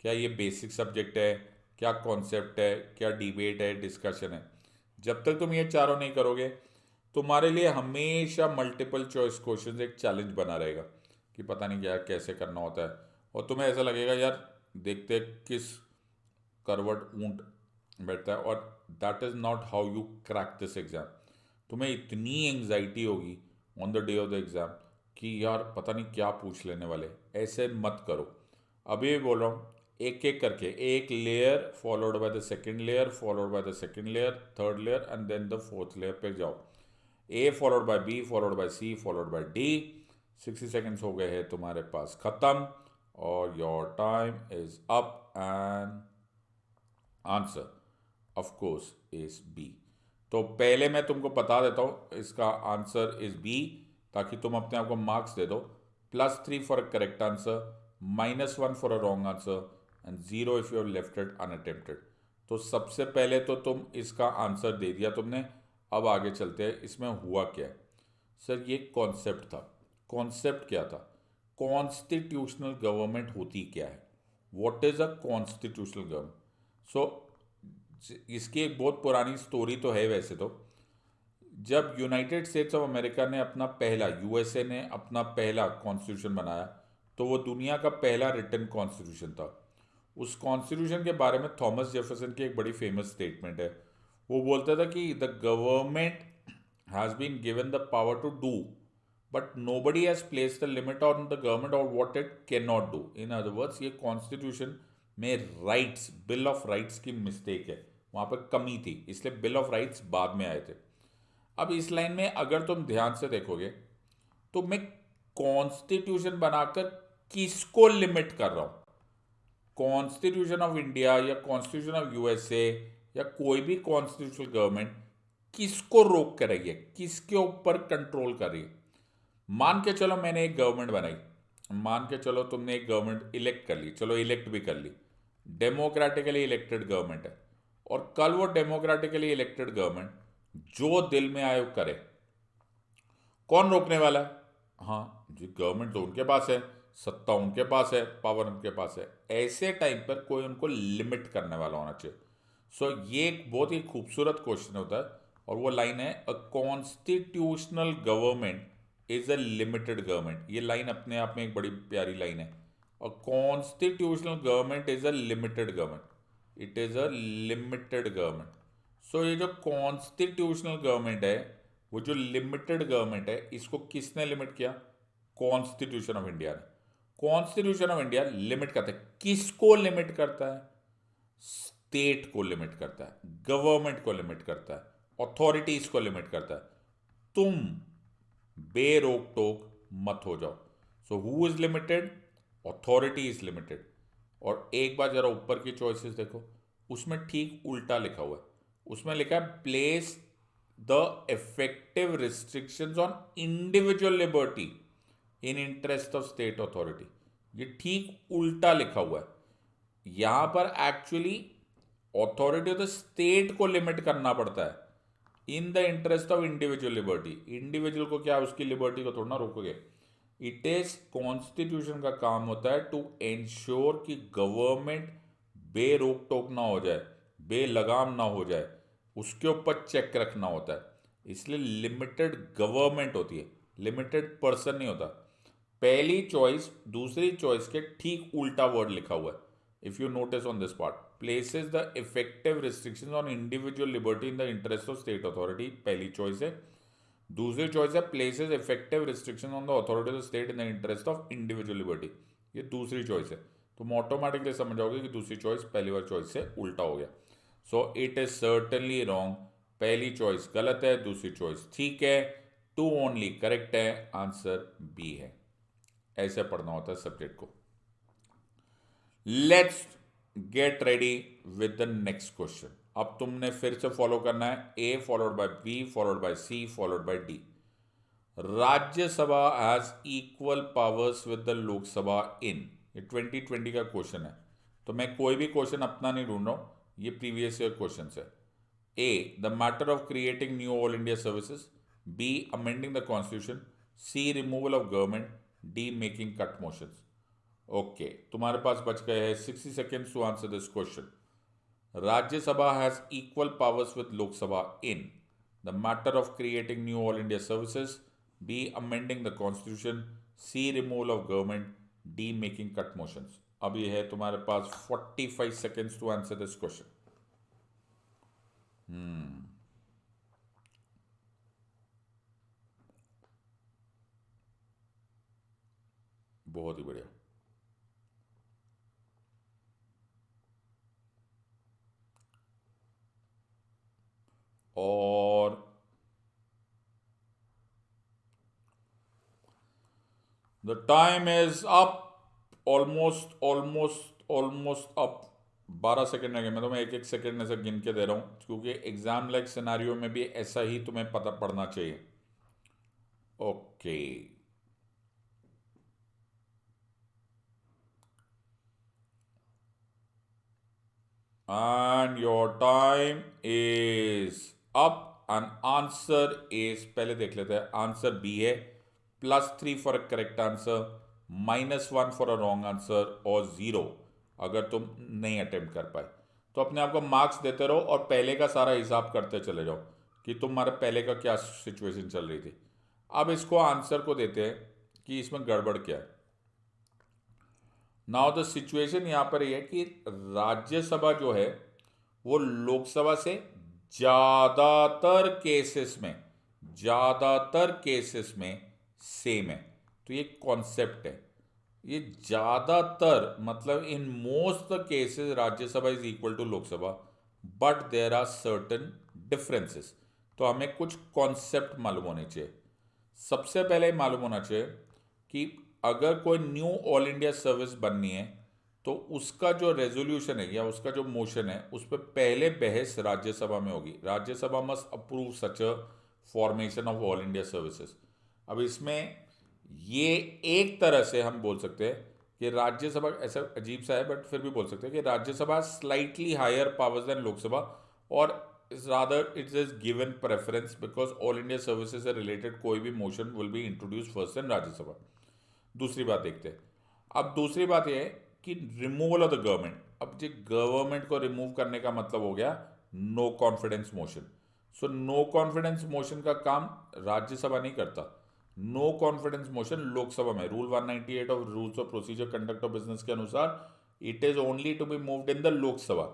Speaker 1: क्या ये बेसिक सब्जेक्ट है, क्या कॉन्सेप्ट है, क्या डिबेट है, डिस्कशन है। जब तक तुम ये चारों नहीं करोगे, तुम्हारे लिए हमेशा मल्टीपल चॉइस क्वेश्चन एक चैलेंज बना रहेगा कि पता नहीं क्या कैसे करना होता है, और तुम्हें ऐसा लगेगा यार देखते किस करवट ऊंट बैठता है, और that is not how you crack this exam. तुम्हें इतनी एंग्जाइटी होगी on the day of the exam कि यार पता नहीं क्या पूछ लेने वाले। ऐसे मत करो। अभी भी बोल रहा हूँ, एक एक करके, एक layer followed by the second layer followed by the second layer, third layer and then the fourth layer पे जाओ। A followed by B followed by C followed by D. 60 seconds हो गए हैं तुम्हारे पास खत्म, और your time is up and answer of course is B. तो पहले मैं तुमको बता देता हूँ, इसका आंसर इज बी, ताकि तुम अपने आप को मार्क्स दे दो। +3 for a correct answer, -1 for a wrong answer and 0 if you have left it unattempted. तो सबसे पहले तो तुम इसका आंसर दे दिया तुमने। अब आगे चलते हैं, इसमें हुआ क्या है। सर ये कॉन्सेप्ट था। कॉन्सेप्ट क्या था? कॉन्स्टिट्यूशनल गवर्नमेंट होती क्या है? What is a constitutional government? So इसकी एक बहुत पुरानी स्टोरी तो है वैसे तो। जब यूनाइटेड स्टेट्स ऑफ अमेरिका ने अपना पहला, यूएसए ने अपना पहला कॉन्स्टिट्यूशन बनाया, तो वो दुनिया का पहला रिटन कॉन्स्टिट्यूशन था। उस कॉन्स्टिट्यूशन के बारे में थॉमस जेफरसन की एक बड़ी फेमस स्टेटमेंट है। वो बोलता था कि the government has been given the power to do, but nobody has place the limit on the government और what it can not do. In other words, ये कॉन्स्टिट्यूशन में राइट्स, बिल ऑफ राइट्स की mistake है, वहाँ पर कमी थी, इसलिए बिल ऑफ राइट्स बाद में आए थे। अब इस लाइन में अगर तुम ध्यान से देखोगे, तो मैं कॉन्स्टिट्यूशन बनाकर किसको लिमिट कर रहा हूं? कॉन्स्टिट्यूशन ऑफ इंडिया या कॉन्स्टिट्यूशन ऑफ यूएसए या कोई भी कॉन्स्टिट्यूशनल गवर्नमेंट किसको रोक कर रही है, किसके ऊपर कंट्रोल कर रही है? मान के चलो मैंने एक गवर्नमेंट बनाई, मान के चलो तुमने एक गवर्नमेंट इलेक्ट कर ली, चलो इलेक्ट भी कर ली, डेमोक्रेटिकली इलेक्टेड गवर्नमेंट है, और कल वो डेमोक्रेटिकली इलेक्टेड गवर्नमेंट जो दिल में आए वो करे, कौन रोकने वाला है? हाँ जी, गवर्नमेंट तो उनके पास है, सत्ता उनके पास है, पावर उनके पास है। ऐसे टाइम पर कोई उनको लिमिट करने वाला होना चाहिए। सो ये एक बहुत ही खूबसूरत क्वेश्चन होता है, और वो लाइन है, a constitutional government is a limited government. ये लाइन अपने आप में एक बड़ी प्यारी लाइन है। A constitutional government is a limited government, it is a limited government. So ये जो कॉन्स्टिट्यूशनल गवर्नमेंट है, वो जो लिमिटेड गवर्नमेंट है, इसको किसने लिमिट किया? कॉन्स्टिट्यूशन ऑफ इंडिया ने। कॉन्स्टिट्यूशन ऑफ इंडिया लिमिट करता है, किसको लिमिट करता है? स्टेट को लिमिट करता है, गवर्नमेंट को लिमिट करता है, अथॉरिटीज को लिमिट करता है। तुम बेरोक टोक मत हो जाओ। So who is limited? Authority is limited. और एक बार जरा ऊपर की चॉइसेस देखो, उसमें ठीक उल्टा लिखा हुआ है। उसमें लिखा है place the effective restrictions on individual liberty in interest of state authority. ये ठीक उल्टा लिखा हुआ है। यहां पर actually authority of the state को लिमिट करना पड़ता है in the interest of individual liberty. Individual को क्या, उसकी लिबर्टी को थोड़ा ना रोकोगे। इट इज कॉन्स्टिट्यूशन का काम होता है टू एंश्योर कि गवर्नमेंट बेरोक टोक ना हो जाए, बेलगाम ना हो जाए, उसके ऊपर चेक रखना होता है। इसलिए लिमिटेड गवर्नमेंट होती है, लिमिटेड पर्सन नहीं होता। पहली चॉइस दूसरी चॉइस के ठीक उल्टा वर्ड लिखा हुआ है। if you notice on this part, places the effective restrictions on individual liberty in the interest of state authority, पहली चॉइस है. दूसरी चॉइस है places effective restriction on the authority of the state in the interest of individual liberty. ये दूसरी choice है. तो automatically समझ जाओगे कि दूसरी चॉइस पहली बार चॉइस से उल्टा हो गया. So it is certainly wrong. पहली चॉइस गलत है, दूसरी चॉइस ठीक है. टू ओनली करेक्ट है. आंसर बी है. ऐसे पढ़ना होता है सब्जेक्ट को. Let's get ready with the next question. अब तुमने फिर से फॉलो करना है A followed by B followed by C followed by D. Rajya Sabha has equal powers with the Lok Sabha in. ये 2020 का क्वेश्चन है, तो मैं कोई भी क्वेश्चन अपना नहीं ढूंढ रहा हूं, ये प्रीवियस ईयर क्वेश्चन है. A the matter of creating new all India services. B amending the constitution. C removal of government. D making cut motions. Okay, तुम्हारे पास बच गए हैं 60 seconds to answer this question. Rajya Sabha has equal powers with Lok Sabha in the matter of creating new all India services. B amending the constitution. C removal of government. D making cut motions. अब ये है तुम्हारे पास 45 seconds to answer this question. बहुत ही बढ़िया. और the time is up. Almost up. 12 second रह गए. मैं तुम्हें एक एक सेकेंड में से गिन के दे रहा हूं, क्योंकि एग्जाम लाइक सिनेरियो में भी ऐसा ही तुम्हें पता पड़ना चाहिए. Okay, and your time is up and answer is, पहले देख लेते हैं. आंसर बी है. +3 for a correct answer, -1 for a wrong answer और 0 अगर तुम नहीं अटेम्प्ट कर पाए. तो अपने आप को मार्क्स देते रहो और पहले का सारा हिसाब करते चले जाओ कि तुम्हारे पहले का क्या सिचुएशन चल रही थी. अब इसको आंसर को देते हैं कि इसमें गड़बड़ क्या है. नाउ द सिचुएशन यहां पर यह है कि राज्यसभा जो है वो लोकसभा से ज्यादातर केसेस में सेम है. तो ये कॉन्सेप्ट है. ये ज्यादातर मतलब in most the cases Rajya Sabha is equal to Lok Sabha, but there are certain differences. तो हमें कुछ कॉन्सेप्ट मालूम होने चाहिए. सबसे पहले मालूम होना चाहिए कि अगर कोई न्यू ऑल इंडिया सर्विस बननी है तो उसका जो रेजोल्यूशन है या उसका जो मोशन है उस पर पहले बहस राज्यसभा में होगी. Rajya Sabha must approve such a formation of all India services. अब इसमें ये एक तरह से हम बोल सकते हैं कि राज्यसभा, ऐसा अजीब सा है बट फिर भी बोल सकते हैं कि Rajya Sabha slightly higher powers than Lok Sabha, और rather it is given preference because all India services से रिलेटेड कोई भी motion will be introduce first in Rajya Sabha. दूसरी बात देखते हैं. अब दूसरी बात यह है कि रिमूवल ऑफ द गवर्नमेंट. अब जो गवर्नमेंट को रिमूव करने का मतलब हो गया no confidence motion. So no confidence motion का काम राज्यसभा नहीं करता. नो कॉन्फिडेंस मोशन लोकसभा में rule 198 of rules of procedure conduct of business के अनुसार it is only to be moved in the Lok Sabha.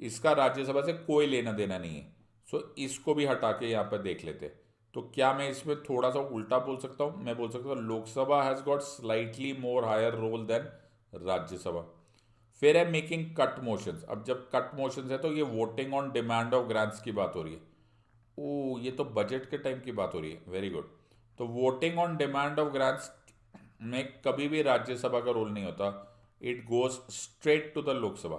Speaker 1: इसका राज्यसभा से कोई लेना देना नहीं है. सो इसको भी हटा के यहाँ पर देख लेते हैं. तो क्या मैं इसमें थोड़ा सा उल्टा बोल सकता हूं? मैं बोल सकता हूं Lok Sabha has got slightly more higher role than Rajya Sabha. फिर है मेकिंग कट मोशंस. अब जब कट मोशंस है तो ये voting on demand of grants की बात हो रही है. ओ, ये तो बजट के टाइम की बात हो रही है. Very good. तो voting on demand of grants में कभी भी राज्यसभा का रोल नहीं होता. It goes straight to the Lok Sabha.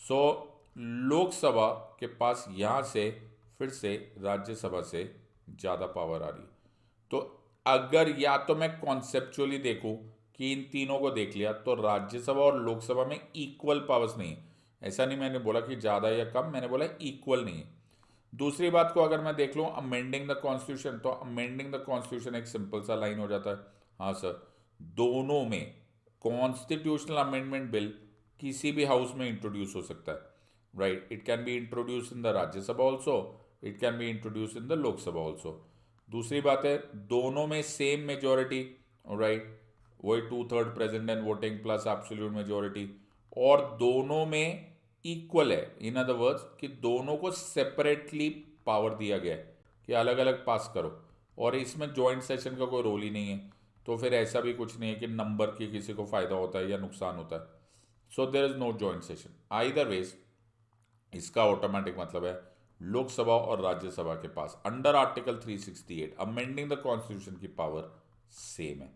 Speaker 1: So Lok Sabha के पास यहां से फिर से राज्यसभा से ज़्यादा पावर आ रही. तो अगर या तो मैं कॉन्सेप्चुअली देखूं कि इन तीनों को देख लिया तो राज्यसभा और लोकसभा में इक्वल पावर्स नहीं है. ऐसा नहीं मैंने बोला कि ज़्यादा या कम, मैंने बोला इक्वल नहीं है. दूसरी बात को अगर मैं देख लूँ अमेंडिंग द कॉन्स्टिट्यूशन, तो अमेंडिंग द कॉन्स्टिट्यूशन एक सिंपल सा लाइन हो जाता है. हाँ सर, दोनों में कॉन्स्टिट्यूशनल अमेंडमेंट बिल किसी भी हाउस में इंट्रोड्यूस हो सकता है. Right, it can be introduce in the Rajya Sabha also, it can be introduce in the Lok Sabha also. दूसरी बात है दोनों में सेम मेजोरिटी. राइट, वही 2/3 present and voting plus absolute majority. और दोनों में इक्वल है, इन अदर वर्ड्स कि दोनों को सेपरेटली पावर दिया गया है कि अलग अलग पास करो, और इसमें जॉइंट सेशन का कोई रोल ही नहीं है, तो फिर ऐसा भी कुछ नहीं है कि नंबर की किसी को फायदा होता है या नुकसान होता है. So there is no joint session. Either ways इसका ऑटोमेटिक मतलब है लोकसभा और राज्यसभा के पास under article 368 amending the constitution की पावर सेम है.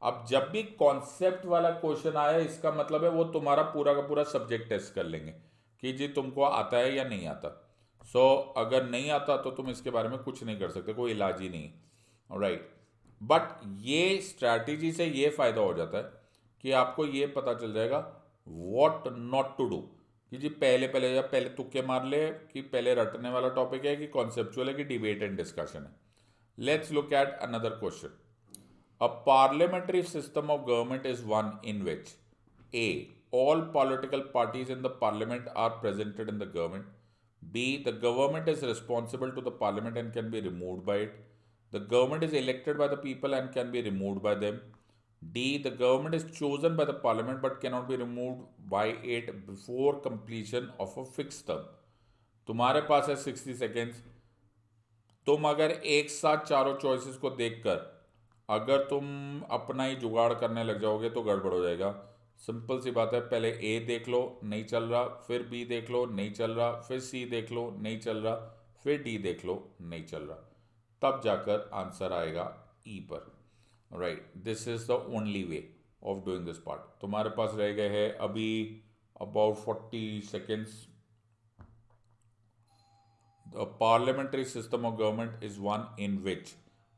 Speaker 1: अब जब भी कॉन्सेप्ट वाला क्वेश्चन आया, इसका मतलब है वो तुम्हारा पूरा का पूरा सब्जेक्ट टेस्ट कर लेंगे कि जी तुमको आता है या नहीं आता. सो अगर नहीं आता तो तुम इसके बारे में कुछ नहीं कर सकते, कोई इलाज ही नहीं. राइट. बट ये स्ट्रैटेजी से ये फायदा हो जाता है कि आपको ये पता चल जाएगा व्हाट नॉट टू डू, कि जी पहले पहले या पहले तुक्के मार ले कि पहले रटने वाला टॉपिक है कि कॉन्सेप्चुअल है कि डिबेट एंड डिस्कशन है. Let's look at another question. A parliamentary system of government is one in which A. All political parties in the parliament are presented in the government. B. The government is responsible to the parliament and can be removed by it. The government is elected by the people and can be removed by them. D. The government is chosen by the parliament but cannot be removed by it before completion of a fixed term. तुम्हारे पास है 60 seconds. तुम अगर एक साथ चारों choices को देखकर अगर तुम अपना ही जुगाड़ करने लग जाओगे तो गड़बड़ हो जाएगा. सिंपल सी बात है, पहले ए देख लो नहीं चल रहा, फिर बी देख लो नहीं चल रहा, फिर सी देख लो नहीं चल रहा, फिर डी देख लो नहीं चल रहा, तब जाकर आंसर आएगा ई पर. Right. This is the only way of doing this part. तुम्हारे पास रह गए हैं अभी about 40 seconds. The parliamentary system of government is one in which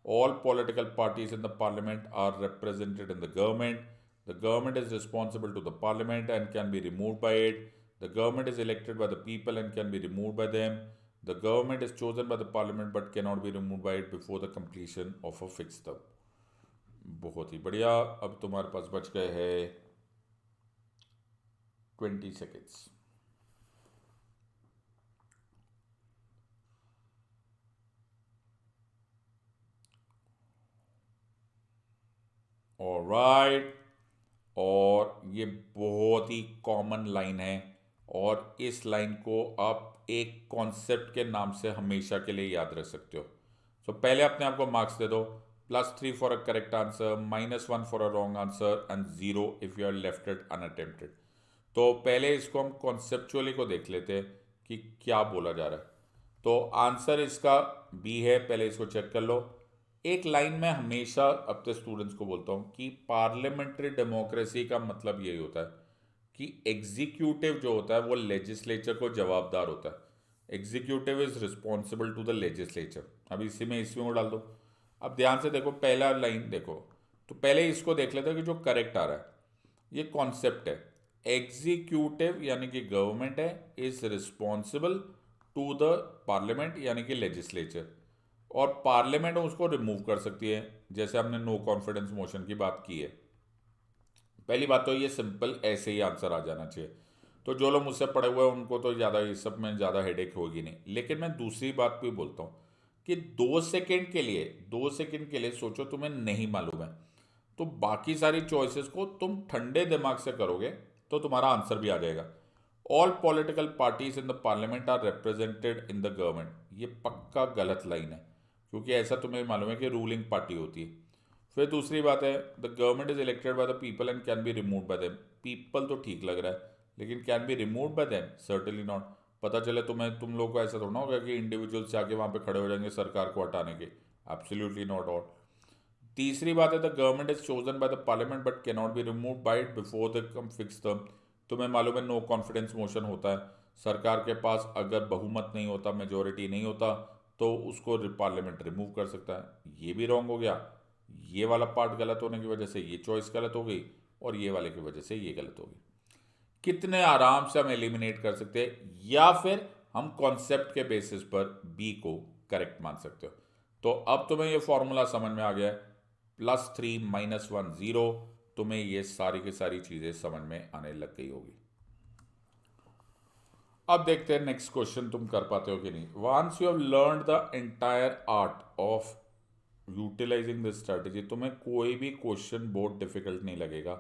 Speaker 1: all political parties in the parliament are represented in the government. The government is responsible to the parliament and can be removed by it. The government is elected by the people and can be removed by them. The government is chosen by the parliament but cannot be removed by it before the completion of a fixed term. बहुत ही बढ़िया. अब तुम्हारे पास बच गए हैं 20 seconds. Alright. और ये बहुत ही कॉमन लाइन है, और इस लाइन को आप एक कॉन्सेप्ट के नाम से हमेशा के लिए याद रख सकते हो. सो पहले अपने आप को मार्क्स दे दो. +3 for a correct answer, -1 for a wrong answer and 0 if you are left it unattempted. तो पहले इसको हम कॉन्सेप्चुअली को देख लेते हैं कि क्या बोला जा रहा है. तो आंसर इसका बी है. पहले इसको चेक कर लो. एक लाइन में हमेशा अपने स्टूडेंट्स को बोलता हूँ कि पार्लियामेंट्री डेमोक्रेसी का मतलब यही होता है कि एग्जीक्यूटिव जो होता है वो लेजिस्लेचर को जवाबदार होता है. Executive is responsible to the legislature. अब इसी में इसमें डाल दो. अब ध्यान से देखो, पहला लाइन देखो, तो पहले इसको देख लेते हैं कि जो करेक्ट आ रहा है. ये कॉन्सेप्ट है, एग्जीक्यूटिव यानी कि गवर्नमेंट है, is responsible to the parliament यानी कि लेजिस्लेचर, और पार्लियामेंट उसको रिमूव कर सकती है, जैसे हमने नो कॉन्फिडेंस मोशन की बात की है. पहली बात तो ये सिंपल ऐसे ही आंसर आ जाना चाहिए. तो जो लोग मुझसे पढ़े हुए हैं उनको तो ज़्यादा इस सब में ज़्यादा हेडेक होगी नहीं. लेकिन मैं दूसरी बात भी बोलता हूँ कि 2 सेकंड के लिए सोचो तुम्हें नहीं मालूम है, तो बाकी सारी चॉइसेस को तुम ठंडे दिमाग से करोगे तो तुम्हारा आंसर भी आ जाएगा. All political parties in the parliament are represented in the government. ये पक्का गलत लाइन है, क्योंकि ऐसा तुम्हें मालूम है कि रूलिंग पार्टी होती है. फिर दूसरी बात है, the government is elected by the people and can be removed by them. People तो ठीक लग रहा है, लेकिन can be removed by them certainly not. पता चले तुम लोग को ऐसा थोड़ा होगा कि इंडिविजुअल्स जाके वहां पे खड़े हो जाएंगे सरकार को हटाने के. Absolutely not all. तीसरी बात है, the government is chosen by the parliament but can not be removed by it before the fix term. तुम्हें मालूम है नो कॉन्फिडेंस मोशन होता है, सरकार के पास अगर बहुमत नहीं होता, मेजोरिटी नहीं होता, तो उसको पार्लियामेंट रिमूव कर सकता है. ये भी रॉन्ग हो गया. ये वाला पार्ट गलत होने की वजह से ये चॉइस गलत हो गई, और ये वाले की वजह से ये गलत हो गई. कितने आराम से हम एलिमिनेट कर सकते हैं, या फिर हम कॉन्सेप्ट के बेसिस पर बी को करेक्ट मान सकते हो. तो अब तुम्हें ये फॉर्मूला समझ में आ गया है. +3 -1 0. तुम्हें ये सारी की सारी चीजें समझ में आने लग गई होगी. अब देखते हैं नेक्स्ट क्वेश्चन तुम कर पाते हो कि नहीं. Once you have learn the entire art of utilising this strategy, तुम्हें कोई भी क्वेश्चन बहुत डिफिकल्ट नहीं लगेगा.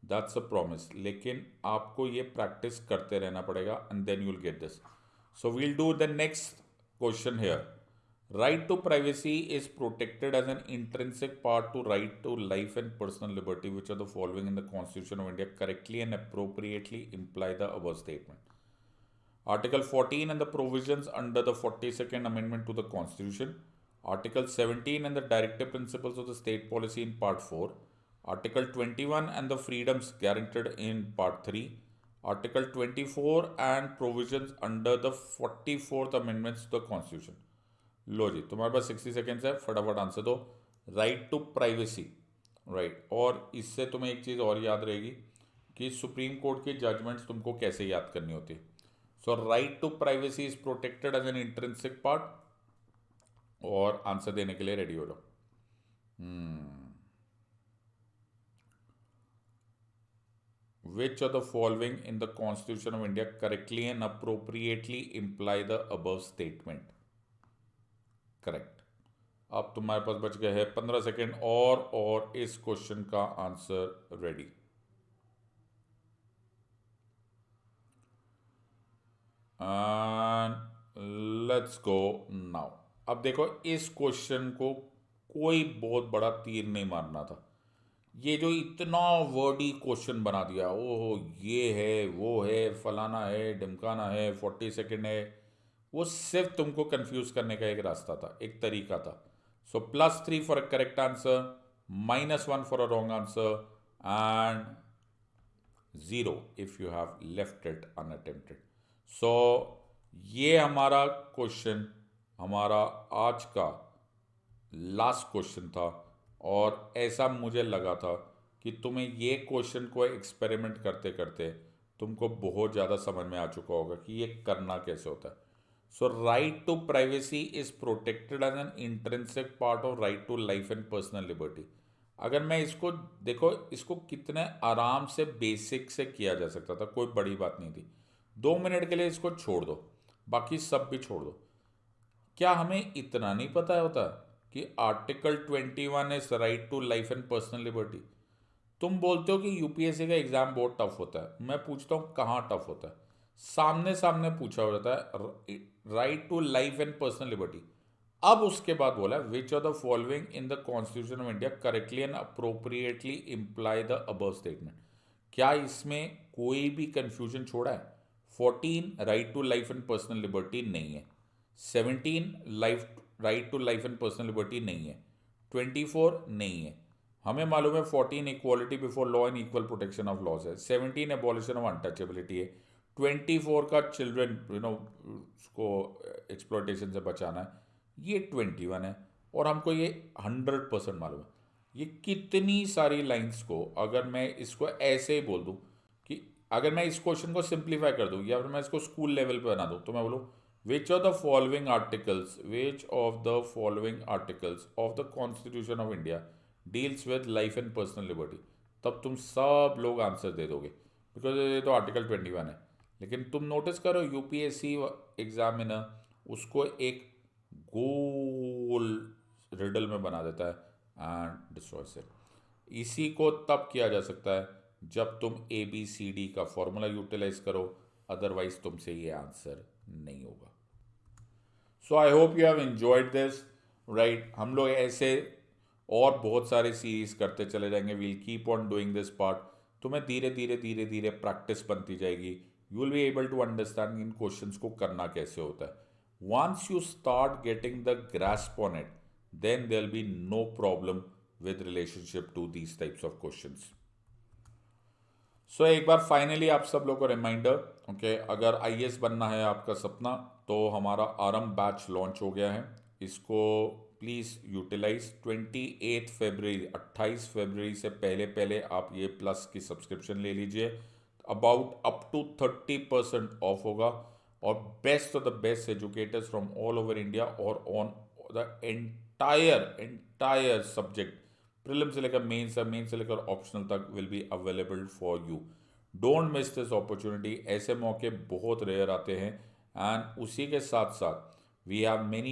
Speaker 1: दैट्स अ प्रॉमिस, लेकिन आपको ये प्रैक्टिस करते रहना पड़ेगा and then you will get this. So we'll do the next question here. Right to privacy is protected as an intrinsic part to right to life and personal liberty, which are the following in the Constitution of India correctly and appropriately imply the above statement. Article 14 and the provisions under the 42nd Amendment to the Constitution. Article 17 and the directive principles of the state policy in Part 4. Article 21 and the freedoms guaranteed in Part 3. Article 24 and provisions under the 44th Amendments to the Constitution. लो जी, तुम्हारे पास 60 seconds है, फटाफट answer दो. Right to privacy, right. और इससे तुम्हें एक चीज़ और याद रहेगी कि सुप्रीम कोर्ट की जजमेंट्स तुमको कैसे याद करनी होती है. So right to privacy is protected as an intrinsic part. और आंसर देने के लिए रेडी हो जाओ. Which of the following in the Constitution of India correctly and appropriately imply the above statement? Correct. अब तुम्हारे पास बच गए हैं 15 सेकेंड और इस क्वेश्चन का answer ready. And let's go now. अब देखो, इस क्वेश्चन को कोई बहुत बड़ा तीर नहीं मारना था. ये जो इतना वर्डी क्वेश्चन बना दिया, ओहो ये है वो है फलाना है ढिमकाना है 40 सेकेंड है, वो सिर्फ तुमको कंफ्यूज करने का एक रास्ता था, एक तरीका था. सो +3 for a correct answer, -1 for a wrong answer and 0 if you have left it unattempted. So ये हमारा क्वेश्चन, हमारा आज का लास्ट क्वेश्चन था. और ऐसा मुझे लगा था कि तुम्हें ये क्वेश्चन को एक्सपेरिमेंट करते करते तुमको बहुत ज़्यादा समझ में आ चुका होगा कि ये करना कैसे होता है. So right to privacy is protected as an intrinsic part of right to life and personal liberty. अगर मैं इसको देखो, इसको कितने आराम से बेसिक से किया जा सकता था, कोई बड़ी बात नहीं थी. 2 मिनट के लिए इसको छोड़ दो, बाकी सब भी छोड़ दो. क्या हमें इतना नहीं पता होता कि article 21 is right to life and personal liberty. तुम बोलते हो कि यूपीएससी का एग्जाम बहुत टफ होता है. मैं पूछता हूँ कहाँ टफ होता है? सामने सामने पूछा हो जाता है right to life and personal liberty. अब उसके बाद बोला which are the following in the constitution of India correctly and appropriately imply the above statement. क्या इसमें कोई भी कंफ्यूजन छोड़ा है? 14 right to life and personal liberty नहीं है. 17 life right to life and personal liberty नहीं है. 24 नहीं है. हमें मालूम है 14 equality before law and equal protection of laws है. 17 एबॉलिशन ऑफ अनटचेबिलिटी है. 24 का चिल्ड्रन उसको एक्सप्लॉयटेशन से बचाना है. ये 21 है. और हमको ये 100% मालूम है. ये कितनी सारी लाइंस को अगर मैं इसको ऐसे ही बोल दूं कि अगर मैं इस क्वेश्चन को सिंप्लीफाई कर दूं या फिर मैं इसको स्कूल लेवल पे बना दूं, तो मैं बोलूं विच of the following articles of the constitution of India deals with life and personal liberty, तब तुम सब लोग आंसर दे दोगे, बिकॉज ये तो आर्टिकल 21 है. लेकिन तुम नोटिस करो यूपीएससी एग्जामिनर उसको एक गोल रिडल में बना देता है एंड डिस्ट्रॉयस इट. इसी को तब किया जा सकता है जब तुम ABCD का फॉर्मूला यूटिलाइज करो, अदरवाइज तुमसे ये आंसर नहीं होगा. So I hope you have enjoyed this, right. हम लोग ऐसे और बहुत सारे सीरीज करते चले जाएंगे. We'll keep on doing this part. तुम्हें धीरे धीरे धीरे धीरे प्रैक्टिस बनती जाएगी. You will be able to understand इन क्वेश्चंस को करना कैसे होता है. Once you start getting the grasp on it, then there will be no problem with relationship to these types of questions. So एक बार फाइनली आप सब लोगों को रिमाइंडर, ओके, अगर IAS बनना है आपका सपना, तो हमारा आरंभ बैच लॉन्च हो गया है. इसको प्लीज़ यूटिलाइज. 28 फरवरी से पहले पहले आप ये प्लस की सब्सक्रिप्शन ले लीजिए. अबाउट अप टू 30% ऑफ होगा. और best of the best educators from all over India और on the entire subject, prelim से लेकर मेन से लेकर ऑप्शनल तक will be available for you. Don't miss this opportunity. ऐसे मौके बहुत रेयर आते हैं. एंड उसी के साथ साथ we have many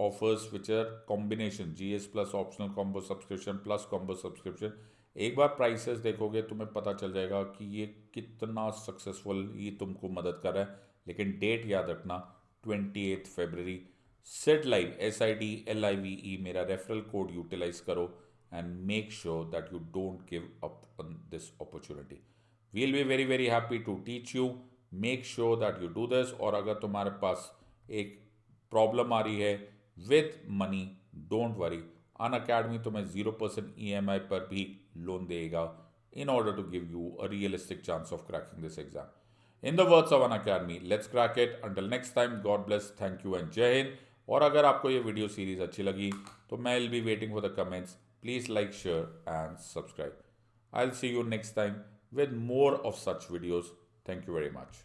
Speaker 1: offers which are combination GS plus optional combo subscription plus combo subscription. एक बार प्राइसेस देखोगे तुम्हें पता चल जाएगा कि ये कितना सक्सेसफुल ये तुमको मदद कर रहा है। लेकिन डेट याद रखना, 28 फरवरी। सिड लाइव, SIDLIVE मेरा रेफरल कोड यूटिलाइज करो and make sure that you don't give up on this opportunity. We'll be very very happy to teach you. Make sure that you do this. और अगर तुम्हारे पास एक problem आ रही है with money, don't worry, Unacademy तुम्हें 0% EMI पर भी लोन देगा in order to give you a realistic chance of cracking this exam. In the words of An Academy, let's crack it. Until next time, God bless, thank you and Jai Hind. और अगर आपको ये video series अच्छी लगी तो मैं will be waiting for the comments. Please like, share and subscribe. I'll see you next time with more of such videos. Thank you very much.